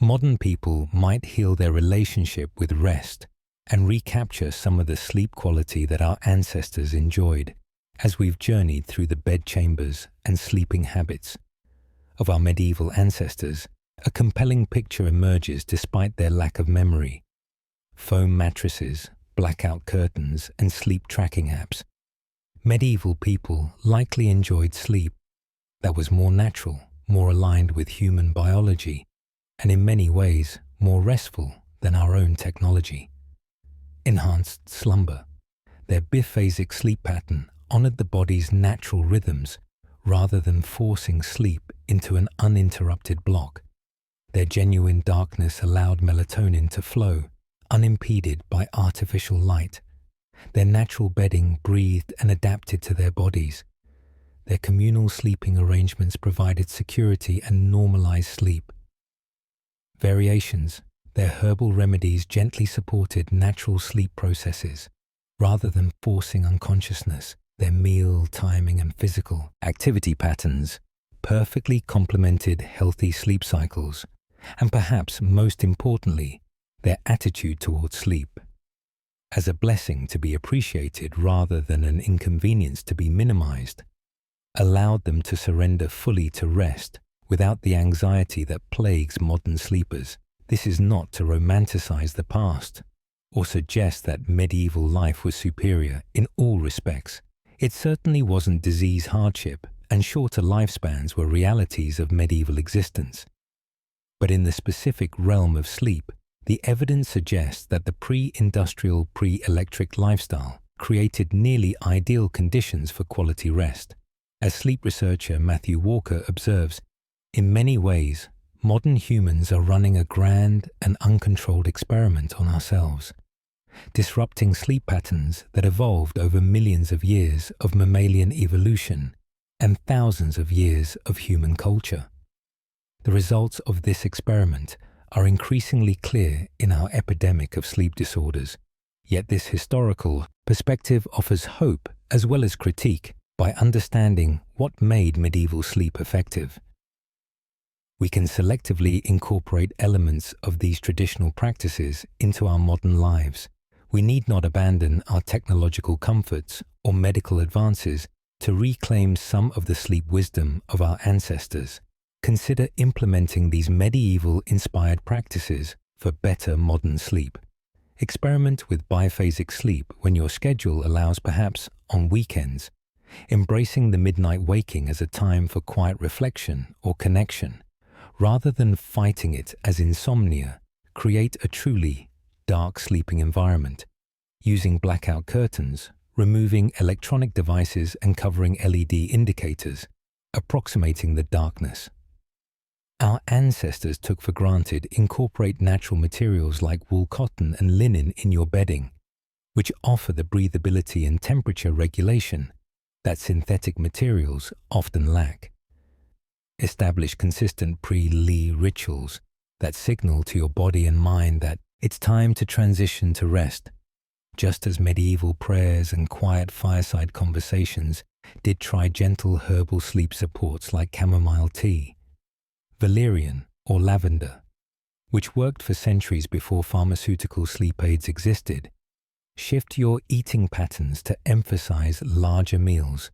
modern people might heal their relationship with rest and recapture some of the sleep quality that our ancestors enjoyed as we've journeyed through the bedchambers and sleeping habits of our medieval ancestors. A compelling picture emerges despite their lack of memory. Foam mattresses, blackout curtains, and sleep tracking apps. Medieval people likely enjoyed sleep that was more natural, more aligned with human biology, and in many ways more restful than our own technology. Enhanced slumber. Their biphasic sleep pattern honored the body's natural rhythms rather than forcing sleep into an uninterrupted block. Their genuine darkness allowed melatonin to flow, unimpeded by artificial light. Their natural bedding breathed and adapted to their bodies. Their communal sleeping arrangements provided security and normalized sleep. Variations. Their herbal remedies gently supported natural sleep processes, rather than forcing unconsciousness. Their meal timing and physical activity patterns perfectly complemented healthy sleep cycles, and perhaps most importantly, their attitude towards sleep as a blessing to be appreciated rather than an inconvenience to be minimized, allowed them to surrender fully to rest without the anxiety that plagues modern sleepers. This is not to romanticize the past or suggest that medieval life was superior in all respects. It certainly wasn't disease hardship, and shorter lifespans were realities of medieval existence. But in the specific realm of sleep, the evidence suggests that the pre-industrial, pre-electric lifestyle created nearly ideal conditions for quality rest. As sleep researcher Matthew Walker observes, in many ways, modern humans are running a grand and uncontrolled experiment on ourselves, disrupting sleep patterns that evolved over millions of years of mammalian evolution and thousands of years of human culture. The results of this experiment are increasingly clear in our epidemic of sleep disorders, yet this historical perspective offers hope as well as critique by understanding what made medieval sleep effective. We can selectively incorporate elements of these traditional practices into our modern lives. We need not abandon our technological comforts or medical advances to reclaim some of the sleep wisdom of our ancestors. Consider implementing these medieval-inspired practices for better modern sleep. Experiment with biphasic sleep when your schedule allows, perhaps on weekends, embracing the midnight waking as a time for quiet reflection or connection. Rather than fighting it as insomnia, create a truly dark sleeping environment, using blackout curtains, removing electronic devices and covering LED indicators, approximating the darkness. Our ancestors took for granted incorporate natural materials like wool cotton and linen in your bedding, which offer the breathability and temperature regulation that synthetic materials often lack. Establish consistent pre-Lee rituals that signal to your body and mind that it's time to transition to rest, just as medieval prayers and quiet fireside conversations did try gentle herbal sleep supports like chamomile tea, valerian, or lavender, which worked for centuries before pharmaceutical sleep aids existed. Shift your eating patterns to emphasize larger meals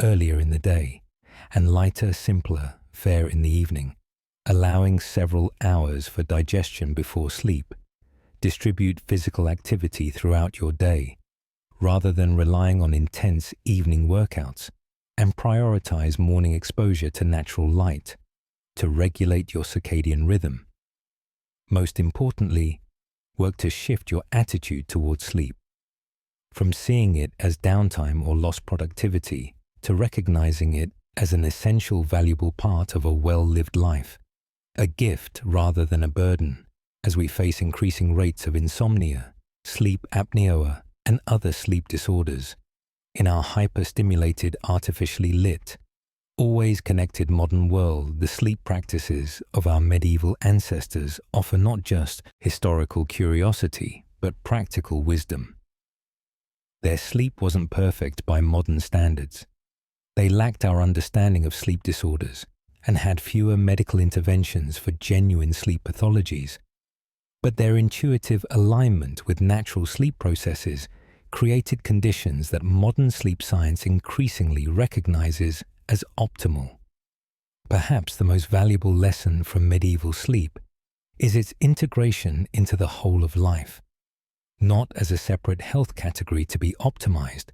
earlier in the day and lighter, simpler fare in the evening, allowing several hours for digestion before sleep. Distribute physical activity throughout your day, rather than relying on intense evening workouts, and prioritize morning exposure to natural light to regulate your circadian rhythm. Most importantly, work to shift your attitude towards sleep, from seeing it as downtime or lost productivity to recognizing it as an essential, valuable part of a well-lived life, a gift rather than a burden, as we face increasing rates of insomnia, sleep apnea, and other sleep disorders. In our hyper-stimulated, artificially lit, always connected modern world, the sleep practices of our medieval ancestors offer not just historical curiosity, but practical wisdom. Their sleep wasn't perfect by modern standards. They lacked our understanding of sleep disorders, and had fewer medical interventions for genuine sleep pathologies, but their intuitive alignment with natural sleep processes created conditions that modern sleep science increasingly recognizes as optimal. Perhaps the most valuable lesson from medieval sleep is its integration into the whole of life, not as a separate health category to be optimized,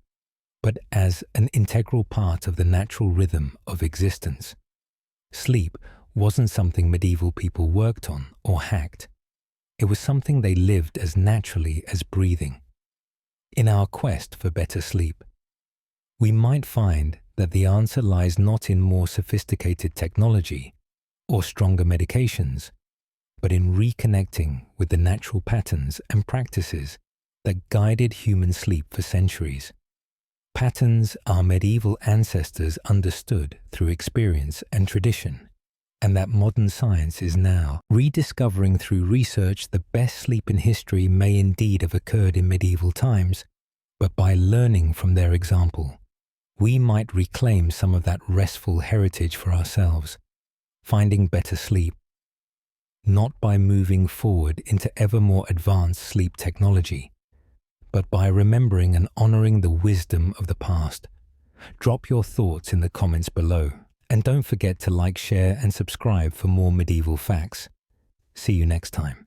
but as an integral part of the natural rhythm of existence. Sleep wasn't something medieval people worked on or hacked. It was something they lived as naturally as breathing. In our quest for better sleep, we might find that the answer lies not in more sophisticated technology or stronger medications, but in reconnecting with the natural patterns and practices that guided human sleep for centuries. Patterns our medieval ancestors understood through experience and tradition, and that modern science is now rediscovering through research. The best sleep in history may indeed have occurred in medieval times, but by learning from their example, we might reclaim some of that restful heritage for ourselves, finding better sleep, not by moving forward into ever more advanced sleep technology, but by remembering and honoring the wisdom of the past. Drop your thoughts in the comments below, and don't forget to like, share, and subscribe for more medieval facts. See you next time.